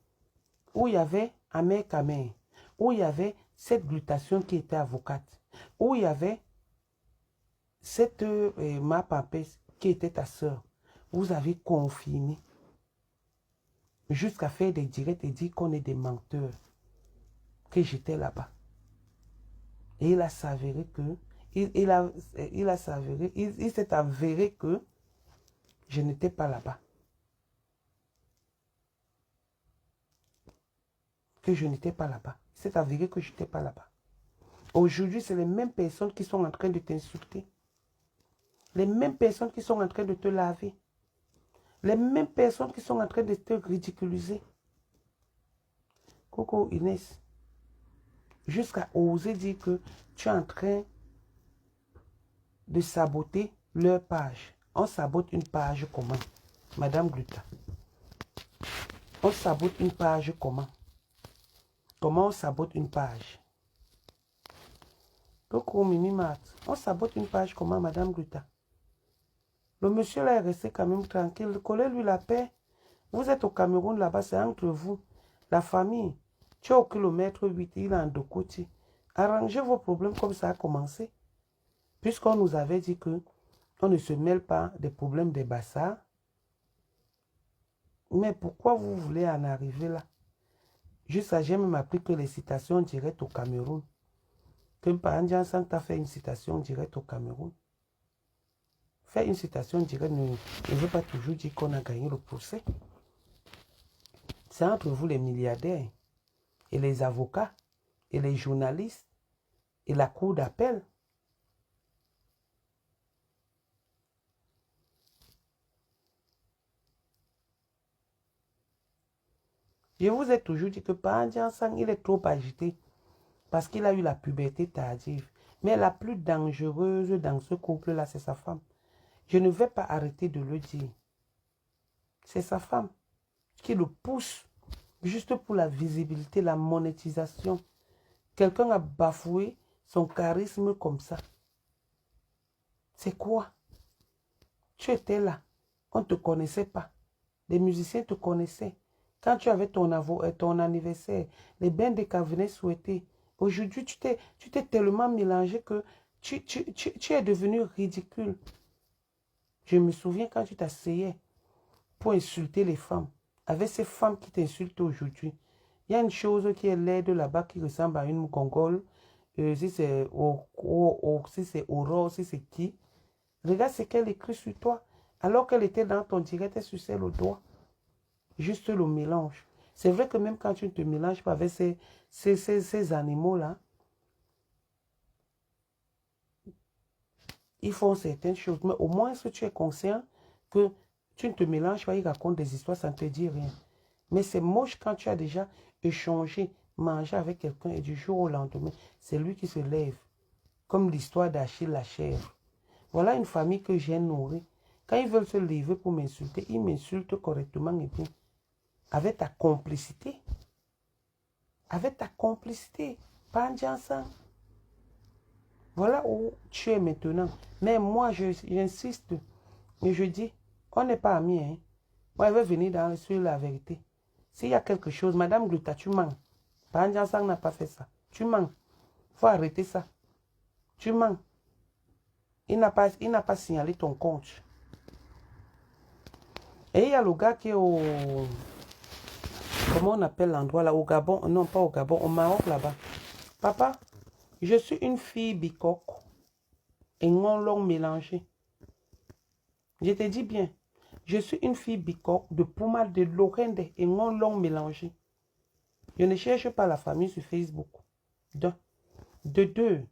où il y avait Ahmed Kamé, où il y avait cette Glutation qui était avocate, où il y avait cette ma papesse qui était ta soeur. Vous avez confirmé jusqu'à faire des directs et dire qu'on est des menteurs, que j'étais là-bas. Et il a s'avéré que, il s'est avéré que je n'étais pas là-bas. Que je n'étais pas là-bas. Il s'est avéré que je n'étais pas là-bas. Aujourd'hui, c'est les mêmes personnes qui sont en train de t'insulter. Les mêmes personnes qui sont en train de te laver. Les mêmes personnes qui sont en train de te ridiculiser. Coco Inès. Jusqu'à oser dire que tu es en train de saboter leur page. On sabote une page comment? Madame Gluta. On sabote une page comment? Comment on sabote une page? Coucou Mimi Mat. On sabote une page comment, Madame Gluta? Le monsieur là est resté quand même tranquille. Collez-lui la paix. Vous êtes au Cameroun là-bas, c'est entre vous. La famille. Tu es au kilomètre 8, il est en Dokoti. Arrangez vos problèmes comme ça a commencé. Puisqu'on nous avait dit que on ne se mêle pas des problèmes des bassards. Mais pourquoi vous voulez en arriver là? Juste à j'ai même appris que les citations directes au Cameroun. Que Pandian Santa fait une citation directe au Cameroun. Faire une citation directe ne veut pas toujours dire qu'on a gagné le procès. C'est entre vous les milliardaires et les avocats et les journalistes et la cour d'appel. Je vous ai toujours dit que Pandian Sang, il est trop agité parce qu'il a eu la puberté tardive. Mais la plus dangereuse dans ce couple-là, c'est sa femme. Je ne vais pas arrêter de le dire. C'est sa femme qui le pousse juste pour la visibilité, la monétisation. Quelqu'un a bafoué son charisme comme ça. C'est quoi? Tu étais là. On ne te connaissait pas. Les musiciens te connaissaient. Quand tu avais ton anniversaire, les bains de cas venaient souhaiter. Aujourd'hui, tu t'es tellement mélangé que tu es devenu ridicule. Je me souviens quand tu t'asseyais pour insulter les femmes. Avec ces femmes qui t'insultent aujourd'hui. Il y a une chose qui est laide là-bas qui ressemble à une mongole. Si c'est Aurore, si c'est qui. Regarde ce qu'elle écrit sur toi. Alors qu'elle était dans ton direct, elle suçait le doigt. Juste le mélange. C'est vrai que même quand tu ne te mélanges pas avec ces animaux-là, ils font certaines choses. Mais au moins, si tu es conscient que tu ne te mélanges pas, ils racontent des histoires, ça ne te dit rien. Mais c'est moche quand tu as déjà échangé, mangé avec quelqu'un et du jour au lendemain, c'est lui qui se lève. Comme l'histoire d'Achille la chèvre. Voilà une famille que j'ai nourrie. Quand ils veulent se lever pour m'insulter, ils m'insultent correctement et bien. Avec ta complicité. Avec ta complicité. Pas en disant ça. Voilà où tu es maintenant. Mais moi, j'insiste. Et je dis, on n'est pas amis. Hein. Moi, je vais venir sur la vérité. S'il y a quelque chose, Madame Gluta, tu mens. Pas en disant ça, on n'a pas fait ça. Tu mens. Il faut arrêter ça. Tu mens. Il n'a pas signalé ton compte. Et il y a le gars qui est au... Comment on appelle l'endroit là? Au Gabon? Non, pas au Gabon. Au Maroc là-bas. Papa, je suis une fille bicoque. Et non long mélangé. Je te dis bien. Je suis une fille bicoque de Pouma de Lorraine et non long mélangé. Je ne cherche pas la famille sur Facebook. De deux.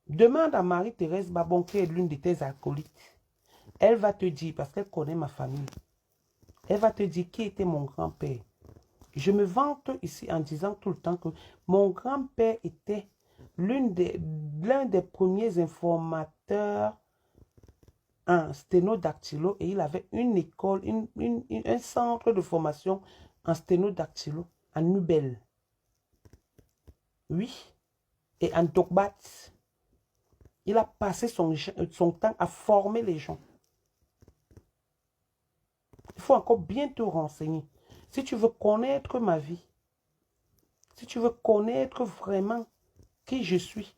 Demande à Marie-Thérèse Babon qui est l'une de tes acolytes. Elle va te dire, parce qu'elle connaît ma famille, elle va te dire qui était mon grand-père. Je me vante ici en disant tout le temps que mon grand-père était l'un des premiers informateurs en sténodactylo et il avait une école, un centre de formation en sténodactylo à Nubel. Oui. Et en Dogbat. Il a passé son temps à former les gens. Il faut encore bien te renseigner. Si tu veux connaître ma vie, si tu veux connaître vraiment qui je suis,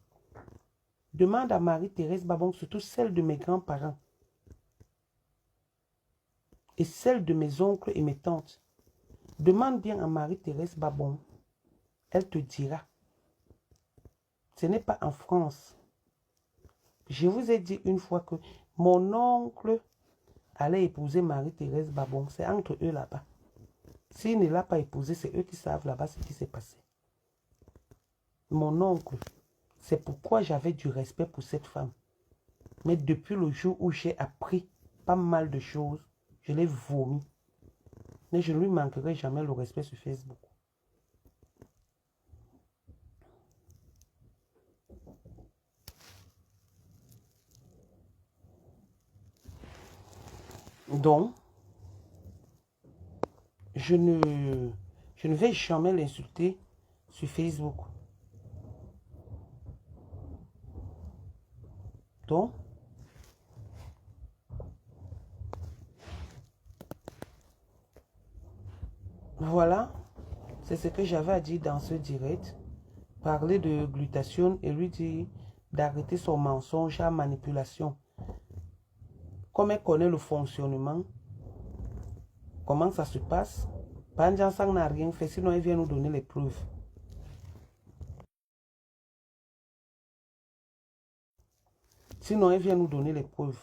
demande à Marie-Thérèse Babon, surtout celle de mes grands-parents et celle de mes oncles et mes tantes. Demande bien à Marie-Thérèse Babon. Elle te dira. Ce n'est pas en France. Je vous ai dit une fois que mon oncle allait épouser Marie-Thérèse Babon. C'est entre eux là-bas. S'il ne l'a pas épousée, c'est eux qui savent là-bas ce qui s'est passé. Mon oncle. C'est pourquoi j'avais du respect pour cette femme. Mais depuis le jour où j'ai appris pas mal de choses, je l'ai vomi. Mais je ne lui manquerai jamais le respect sur Facebook. Donc, je ne vais jamais l'insulter sur Facebook. Donc, voilà, c'est ce que j'avais à dire dans ce direct. Parler de glutation et lui dire d'arrêter son mensonge à manipulation. Comme elle connaît le fonctionnement, comment ça se passe, Panjan Sang n'a rien fait, sinon elle vient nous donner les preuves. Sinon elle vient nous donner les preuves.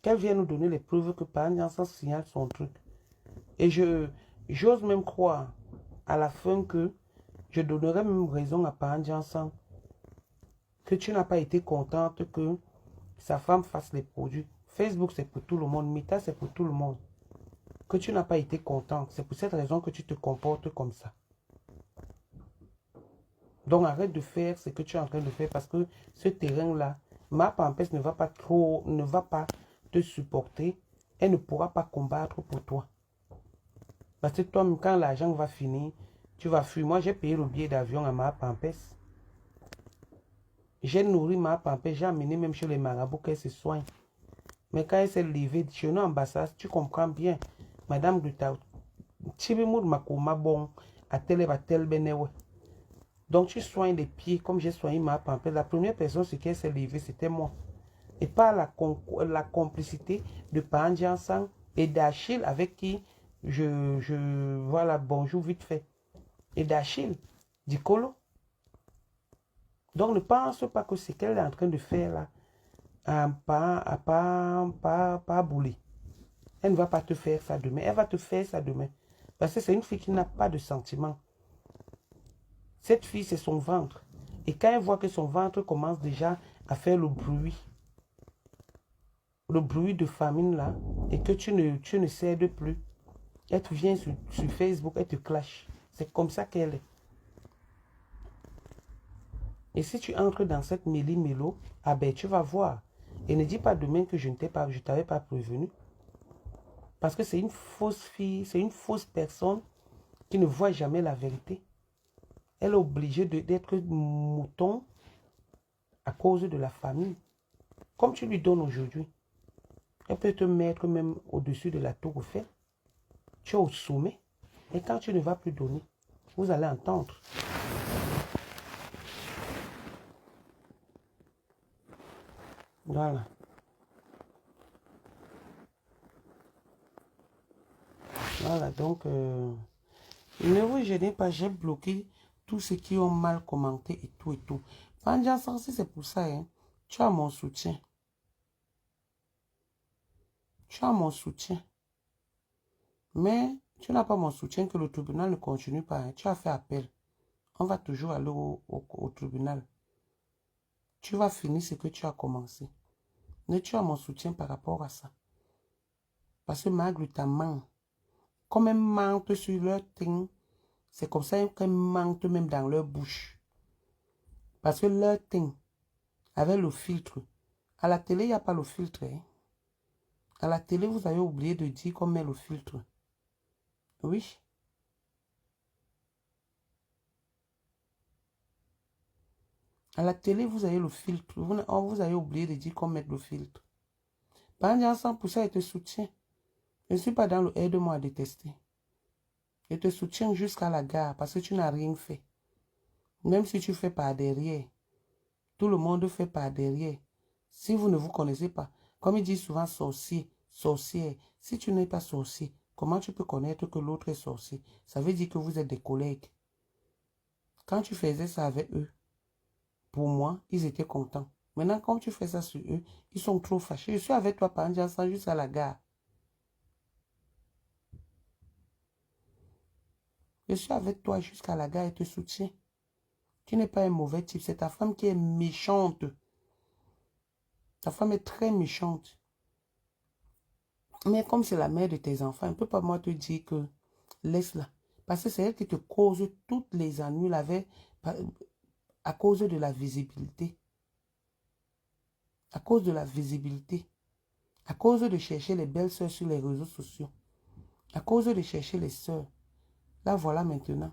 Qu'elle vient nous donner les preuves que Panjan Sang signale son truc. Et j'ose même croire à la fin que je donnerai même raison à Panjan Sang que tu n'as pas été contente que sa femme fasse les produits. Facebook, c'est pour tout le monde. Meta, c'est pour tout le monde. Que tu n'as pas été contente. C'est pour cette raison que tu te comportes comme ça. Donc, arrête de faire ce que tu es en train de faire parce que ce terrain-là, ma Pampès ne va pas te supporter. Elle ne pourra pas combattre pour toi. Parce que toi, quand l'argent va finir, tu vas fuir. Moi, j'ai payé le billet d'avion à ma Pampès. J'ai nourri ma Pampès. J'ai amené même chez les marabouts qu'elle se soigne. Mais quand elle s'est levée chez nous ambassade, tu comprends bien. Madame Gluta, Tibimoud Makoma bon, à tel benewe. Donc tu soignes les pieds comme j'ai soigné ma Pampès. La première personne sur qui elle s'est levée, c'était moi. Et par la complicité de Panjan Sang et d'Achille avec qui voilà, bonjour vite fait. Et d'Achille, d'Icolo. Donc ne pense pas que ce qu'elle est en train de faire là, pas bouler. Elle ne va pas te faire ça demain. Elle va te faire ça demain. Parce que c'est une fille qui n'a pas de sentiments. Cette fille, c'est son ventre. Et quand elle voit que son ventre commence déjà à faire le bruit de famine là, et que tu ne cèdes plus, Elle te vient sur Facebook, elle te clash. C'est comme ça qu'elle est. Et si tu entres dans cette méli-mélo, ah ben tu vas voir. Et ne dis pas demain que je ne t'avais pas prévenu. Parce que c'est une fausse fille, c'est une fausse personne qui ne voit jamais la vérité. Elle est obligée d'être mouton à cause de la famille. Comme tu lui donnes aujourd'hui, elle peut te mettre même au-dessus de la tour Eiffel. Tu es au sommet. Et quand tu ne vas plus donner, vous allez entendre. Voilà. Voilà, donc, ne vous gênez pas, j'ai bloqué tous ceux qui ont mal commenté et tout et tout. Pandian Sansi, c'est pour ça, hein. Tu as mon soutien. Tu as mon soutien. Mais tu n'as pas mon soutien que le tribunal ne continue pas. Hein. Tu as fait appel. On va toujours aller au tribunal. Tu vas finir ce que tu as commencé. Mais tu as mon soutien par rapport à ça. Parce que malgré ta main, comme elle mente sur leur teint, c'est comme ça qu'elle mente même dans leur bouche. Parce que leur teint, avec le filtre, à la télé, il n'y a pas le filtre. Hein. À la télé, vous avez oublié de dire qu'on met le filtre. Oui. À la télé, vous avez le filtre. Vous avez oublié de dire qu'on met le filtre. Pendant 100%, elle te soutient. Je ne suis pas dans le aide-moi à détester. Je te soutiens jusqu'à la gare parce que tu n'as rien fait. Même si tu fais par derrière. Tout le monde fait par derrière. Si vous ne vous connaissez pas, comme il dit souvent sorcier, sorcière, si tu n'es pas sorcier, comment tu peux connaître que l'autre est sorcier? Ça veut dire que vous êtes des collègues. Quand tu faisais ça avec eux, pour moi, ils étaient contents. Maintenant, quand tu fais ça sur eux, ils sont trop fâchés. Je suis avec toi par exemple jusqu'à la gare. Je suis avec toi jusqu'à la gare et te soutiens. Tu n'es pas un mauvais type. C'est ta femme qui est méchante. Ta femme est très méchante. Mais comme c'est la mère de tes enfants, elle ne peut pas moi te dire que laisse-la. Parce que c'est elle qui te cause toutes les ennuis à cause de la visibilité. À cause de la visibilité. À cause de chercher les belles sœurs sur les réseaux sociaux. À cause de chercher les sœurs. Là, voilà maintenant.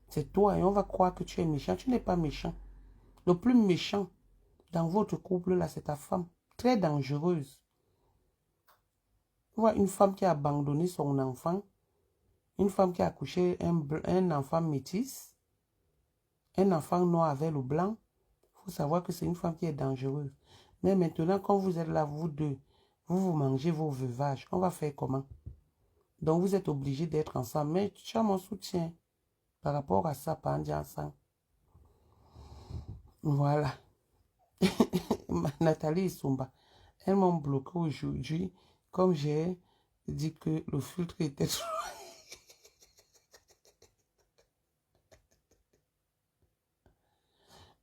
C'est toi et on va croire que tu es méchant. Tu n'es pas méchant. Le plus méchant dans votre couple, là, c'est ta femme. Très dangereuse. Tu vois, une femme qui a abandonné son enfant. Une femme qui a accouché un enfant métis. Un enfant noir avec le blanc. Il faut savoir que c'est une femme qui est dangereuse. Mais maintenant, quand vous êtes là, vous deux, vous mangez vos veuvages. On va faire comment? Donc, vous êtes obligés d'être ensemble. Mais tu as mon soutien par rapport à ça, pas en disant ça. Voilà. Nathalie et Sumba, elles m'ont bloqué aujourd'hui, comme j'ai dit que le filtre était trop.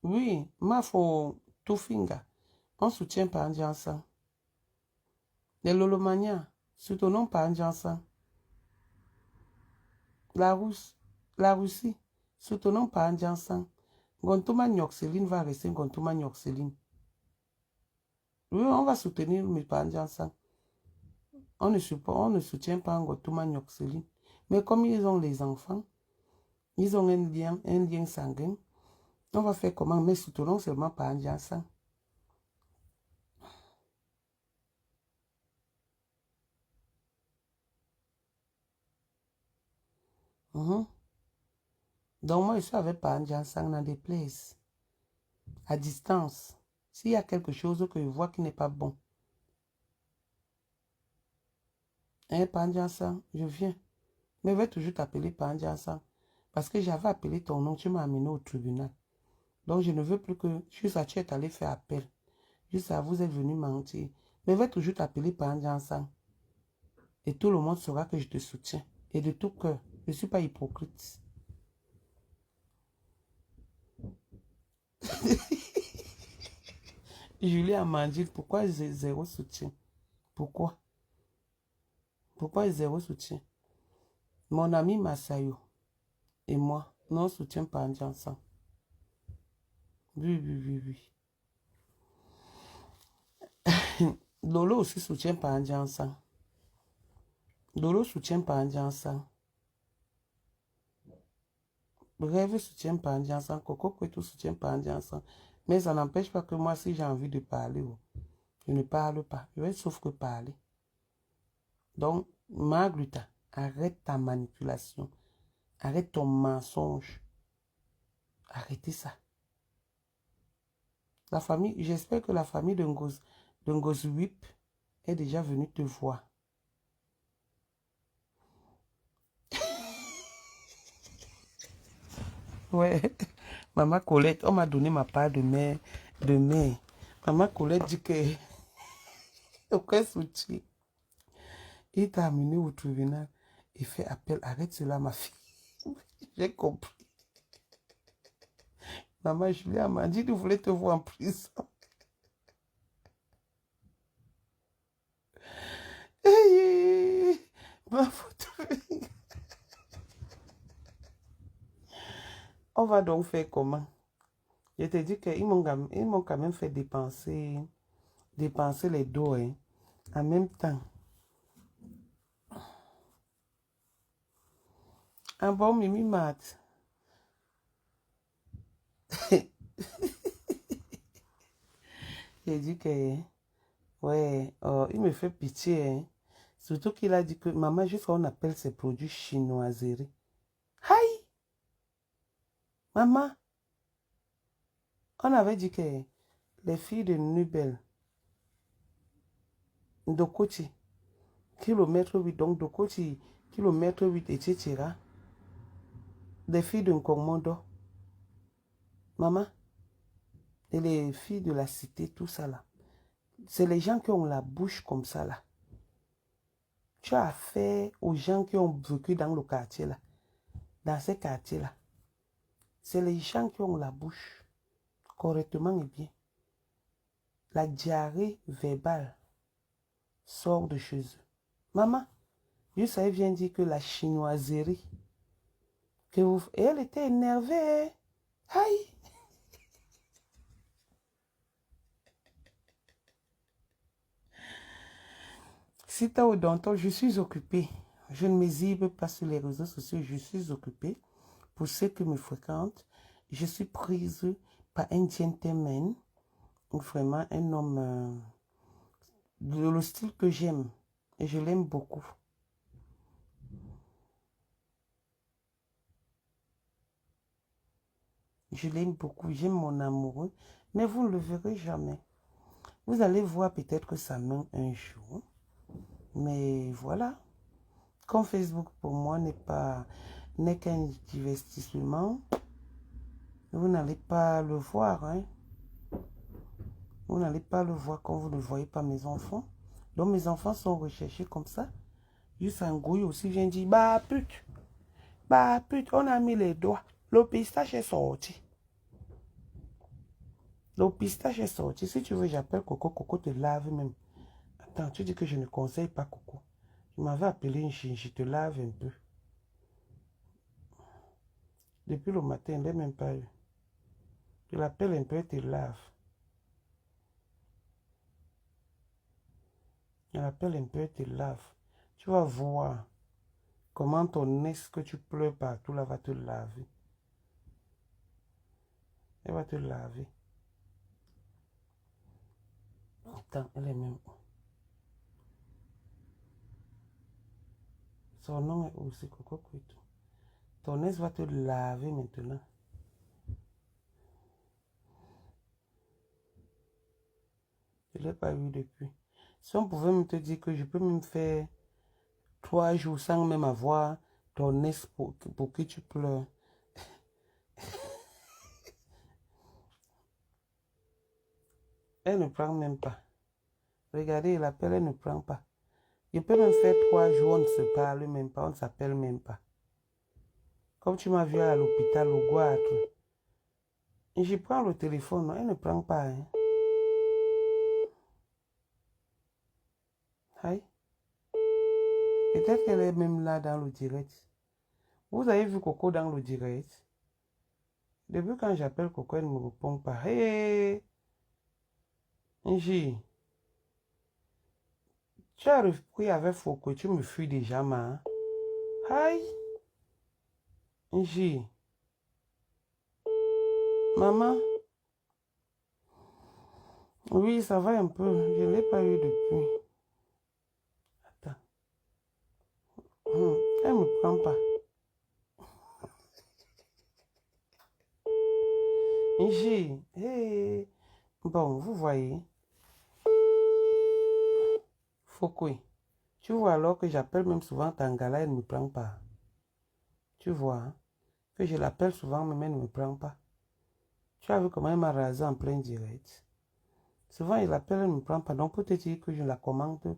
Oui, ma faut tout finger. On soutient pas en disant ça. Les Lolomania, soutenons pas en disant ça. La Russie, soutenons pas en disant ça. Gontuma Nyoxeline va rester Gontuma Nyoxeline. Oui, on va soutenir, mais pas en disant ça. On ne soutient pas Gontuma Nyoxeline. Mais comme ils ont les enfants, ils ont un lien sanguin. On va faire comment? Mais soutenons seulement par un ça. Donc moi, je suis avec par un sang dans des places. À distance. S'il y a quelque chose que je vois qui n'est pas bon. Hein, par un sang, je viens. Mais je vais toujours t'appeler par un sang. Parce que j'avais appelé ton nom, tu m'as amené au tribunal. Donc je ne veux plus que... Juste à tu es allé faire appel. Juste à vous êtes venu mentir. Mais je vais toujours t'appeler par un sang. Et tout le monde saura que je te soutiens. Et de tout cœur. Je ne suis pas hypocrite. Julie Amandine, pourquoi j'ai zéro soutien? Pourquoi? Pourquoi zéro soutien? Mon ami Masayo et moi, nous ne soutiens pas ensemble. Oui, oui, oui, oui. Lolo aussi soutient pas ensemble. Lolo soutient pas ensemble. Rêve soutient pas ensemble. Coco Kwetu soutient pas ensemble. Mais ça n'empêche pas que moi, si j'ai envie de parler, je ne parle pas. Je vais sauf que parler. Donc, Magluta, arrête ta manipulation. Arrête ton mensonge. Arrêtez ça. La famille, j'espère que la famille de Ngozwip est déjà venue te voir. Ouais, Maman Colette, on m'a donné ma part de mère. Maman Colette dit que aucun soutien. Il t'a amené au tribunal et fait appel. Arrête cela, ma fille. J'ai compris. Maman Julia m'a dit de vouloir te voir en prison. Hey, ma photo. On va donc faire comment? Je te dis qu'ils m'ont quand même fait dépenser les dos. Hein. En même temps. Un bon Mimi Mat. J'ai dit que, ouais, il me fait pitié. Hein. Surtout qu'il a dit que, maman, juste qu'on appelle ces produits chinoiseries. Aïe! Maman, on avait dit que les filles de Nubel, Dokoti, kilomètre 8, donc Dokoti, kilomètre 8, etc. Des filles de Nkomodo. Maman, et les filles de la cité, tout ça là. C'est les gens qui ont la bouche comme ça là. Tu as affaire aux gens qui ont vécu dans le quartier là. Dans ces quartiers là. C'est les gens qui ont la bouche correctement et bien. La diarrhée verbale sort de chez eux. Maman, je savais bien dire que la chinoiserie, que vous... Et elle était énervée. Aïe! Si tu es au denton, je suis occupée. Je ne m'exhibe pas sur les réseaux sociaux, je suis occupée. Pour ceux qui me fréquentent, je suis prise par un gentleman, vraiment un homme de le style que j'aime. Et je l'aime beaucoup. Je l'aime beaucoup, j'aime mon amoureux, mais vous ne le verrez jamais. Vous allez voir peut-être sa main un jour. Mais voilà. Comme Facebook pour moi n'est qu'un divertissement, vous n'allez pas le voir. Hein? Vous n'allez pas le voir comme vous ne voyez pas mes enfants. Donc mes enfants sont recherchés comme ça. Juste un gouille aussi vient dire, bah pute, on a mis les doigts. Le pistache est sorti. Le pistache est sorti. Si tu veux, j'appelle Coco. Coco te lave même. Attends, tu dis que je ne conseille pas Coco. Je m'avais appelé une chine, je te lave un peu. Depuis le matin, elle n'est même pas eu. Je l'appelle un peu, elle te lave. Je l'appelle un peu, elle te lave. Tu vas voir comment ton nez que tu pleures partout là va te laver. Elle va te laver. Attends, elle est même... Son nom est aussi Coco Kwetu. Ton nez va te laver maintenant. Je ne l'ai pas vu depuis. Si on pouvait me te dire que je peux même faire 3 jours sans même avoir ton nez pour que tu pleures. Elle ne prend même pas. Regardez, elle appelle, elle ne prend pas. Je peux même faire 3 jours, on ne se parle même pas, on ne s'appelle même pas. Comme tu m'as vu à l'hôpital au Guatre. Je prends le téléphone, non, elle ne prend pas. Hein. Aïe. Peut-être qu'elle est même là dans le direct. Vous avez vu Coco dans le direct? Depuis quand j'appelle Coco, elle ne me répond pas. Hey, Nji, tu as repris avec Foko, tu me fuis déjà, ma. Aïe, Nji, maman. Oui, ça va un peu. Je ne l'ai pas eu depuis. Attends. Elle ne me prend pas. Nji, hey. Bon, vous voyez. Foko, tu vois alors que j'appelle même souvent Tangala, elle ne me prend pas. Tu vois, hein, que je l'appelle souvent, mais elle ne me prend pas. Tu as vu comment elle m'a rasé en plein direct. Souvent, il l'appelle, elle ne me prend pas. Donc, pour te dire que je la commande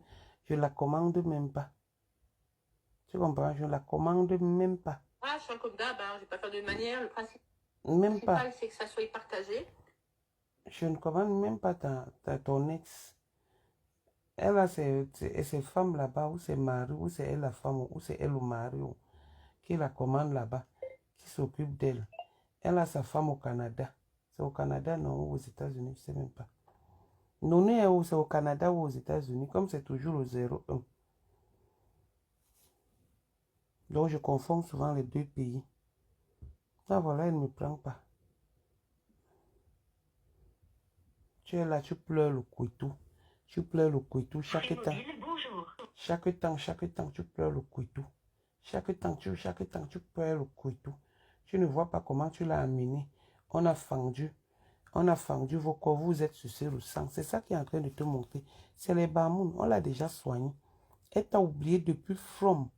même pas. Tu comprends? Je la commande même pas. Voilà, je suis comme d'hab, hein, je vais pas faire de manière. Le principe Même pas. principal, c'est que ça soit partagé. Je ne commande même pas ton ex. Elle a ses femmes là-bas, ou ses maris, ou c'est elle la femme, ou c'est elle le mari, qui la commande là-bas, qui s'occupe d'elle. Elle a sa femme au Canada. C'est au Canada, non, ou aux États-Unis, je ne sais même pas. Non, c'est au Canada ou aux États-Unis, comme c'est toujours au 0,1. Donc, je confonds souvent les deux pays. Ah, voilà, elle ne me prend pas. Tu es là, tu pleures le couteau. Tu pleures le couteau chaque temps. Chaque temps, tu pleures le couteau. Chaque temps, tu pleures le couteau. Tu ne vois pas comment tu l'as amené. On a fendu vos corps. Vous êtes sucés le sang. C'est ça qui est en train de te montrer. C'est les Bamoun. On l'a déjà soigné. Elle t'a oublié depuis From.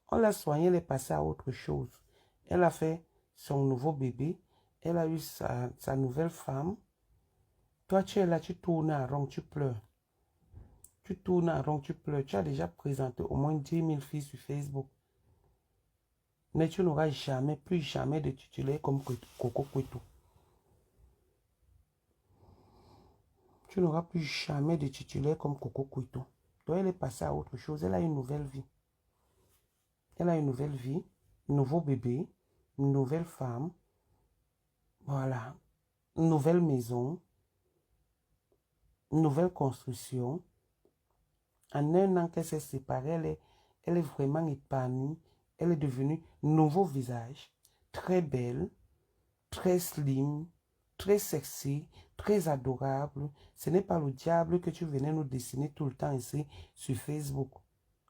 On l'a soigné, elle est passée à autre chose. Elle a fait son nouveau bébé. Elle a eu sa nouvelle femme. Toi, tu es là, tu tournes en rond, tu pleures. Tu tournes en rond, tu pleures. Tu as déjà présenté au moins 10 000 filles sur Facebook. Mais tu n'auras jamais, plus jamais de titulaire comme Coco Kwetu. Tu n'auras plus jamais de titulaire comme Coco Kwetu. Donc, elle est passée à autre chose. Elle a une nouvelle vie. Elle a une nouvelle vie, un nouveau bébé, une nouvelle femme. Voilà. Une nouvelle maison. Une nouvelle construction. En un an qu'elle s'est séparée, elle est vraiment épanouie. Elle est devenue nouveau visage, très belle, très slim, très sexy, très adorable. Ce n'est pas le diable que tu venais nous dessiner tout le temps ici sur Facebook.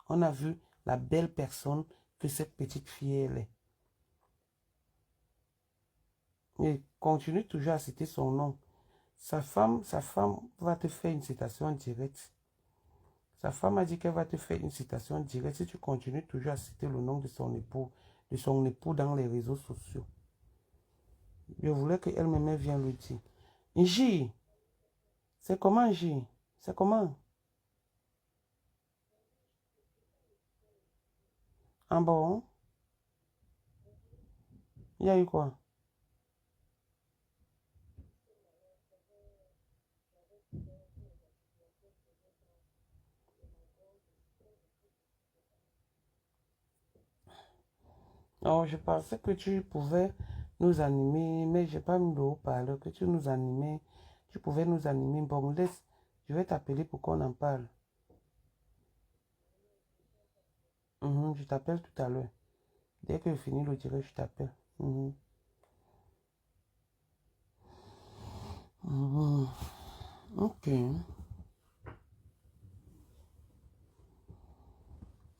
On a vu la belle personne que cette petite fille elle est. Et continue toujours à citer son nom. Sa femme va te faire une citation directe. Sa femme a dit qu'elle va te faire une citation directe si tu continues toujours à citer le nom de son époux dans les réseaux sociaux. Je voulais qu'elle-même vienne le dire. J, c'est comment J? C'est comment? Ah bon? Il y a eu quoi? Non, je pensais que tu pouvais nous animer, mais je n'ai pas mis de haut-parleur, que tu nous animais. Tu pouvais nous animer. Bon, laisse, je vais t'appeler pour qu'on en parle. Je t'appelle tout à l'heure. Dès que je finis le direct, je t'appelle. Ok.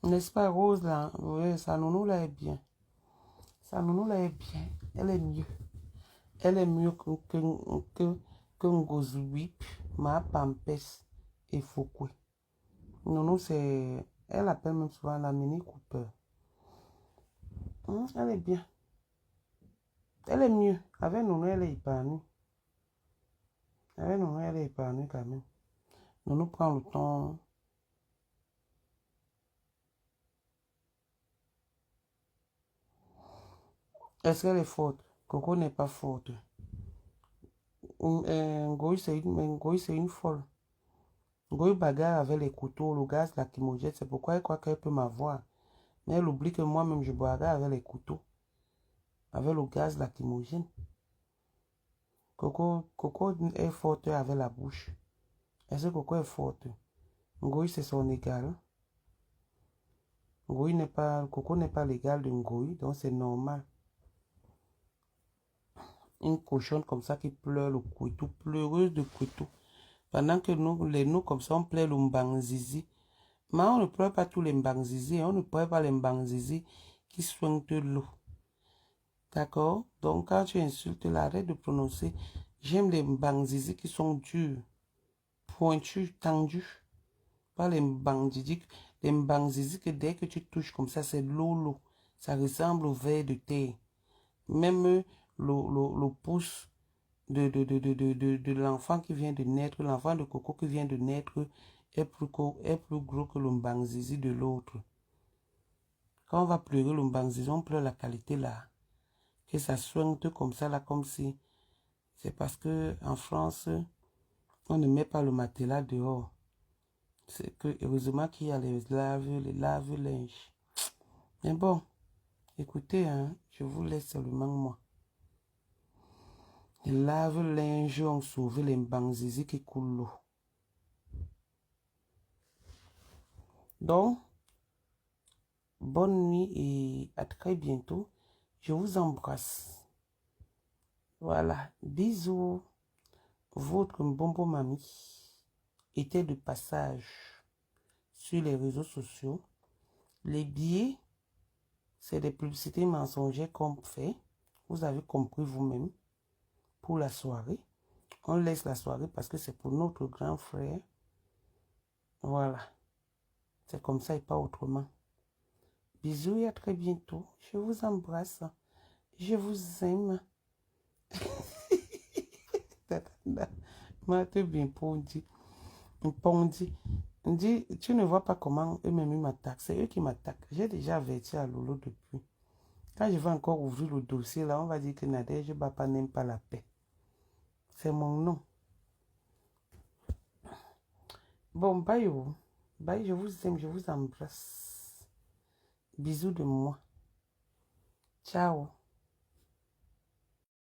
N'est-ce pas, Rose, là? Oui, sa nounou, là, est bien. Sa nounou, là, est bien. Elle est mieux. Elle est mieux que Ngozouip, Ma Pampes et Foucault. Nounou, c'est... Elle appelle même souvent la Mini Cooper. Elle est bien. Elle est mieux. Avec Nounou, elle est épanouie. Avec Nounou, elle est épanouie quand même. Nounou prend le temps. Est-ce qu'elle est forte? Coco n'est pas forte. Ngoï, c'est une folle. Ngoï bagarre avec les couteaux, le gaz lacrymogène. C'est pourquoi elle croit qu'elle peut m'avoir. Mais elle oublie que moi-même, je boirais avec les couteaux. Avec le gaz lacrymogène. Coco est forte avec la bouche. Est-ce que Coco est forte? Ngoï, c'est son égal. Coco n'est pas l'égal de Ngoï, donc c'est normal. Une cochonne comme ça qui pleure le couteau, pleureuse de couteau. Pendant que nous comme ça, on pleure le mbangzizi. Mais on ne pleure pas tous les mbangzizi, on ne pleure pas les mbangzizi qui soignent de l'eau. D'accord? Donc, quand tu insultes, arrête de prononcer. J'aime les mbangzizi qui sont durs, pointus, tendus. Pas les mbangzizi que dès que tu touches comme ça, c'est l'eau. Ça ressemble au ver de terre. Même le pouce de l'enfant qui vient de naître, l'enfant de Coco qui vient de naître est plus gros que le mbangzizi de l'autre. Quand on va pleurer le mbangzizi, on pleure la qualité là. Que ça soigne comme ça là, comme si... C'est parce que en France, on ne met pas le matelas dehors. C'est que heureusement qu'il y a les lave-linge. Mais bon, écoutez, hein, je vous laisse seulement moi. Les lave-linge ont sauvé les mbangzizi qui coulent l'eau. Donc, bonne nuit et à très bientôt. Je vous embrasse. Voilà, bisous. Votre bonbon mamie était de passage sur les réseaux sociaux. Les billets, c'est des publicités mensongères qu'on fait. Vous avez compris vous-même. Pour la soirée. On laisse la soirée parce que c'est pour notre grand frère. Voilà. C'est comme ça et pas autrement. Bisous et à très bientôt. Je vous embrasse. Je vous aime. Bien pondi. Tu ne vois pas comment eux-mêmes m'attaquent. C'est eux qui m'attaquent. J'ai déjà averti à Lolo depuis. Quand je vais encore ouvrir le dossier, là, on va dire que Nadège Bapa n'aime pas la paix. C'est mon nom. Bon, bye. Bye, je vous aime, je vous embrasse. Bisous de moi. Ciao.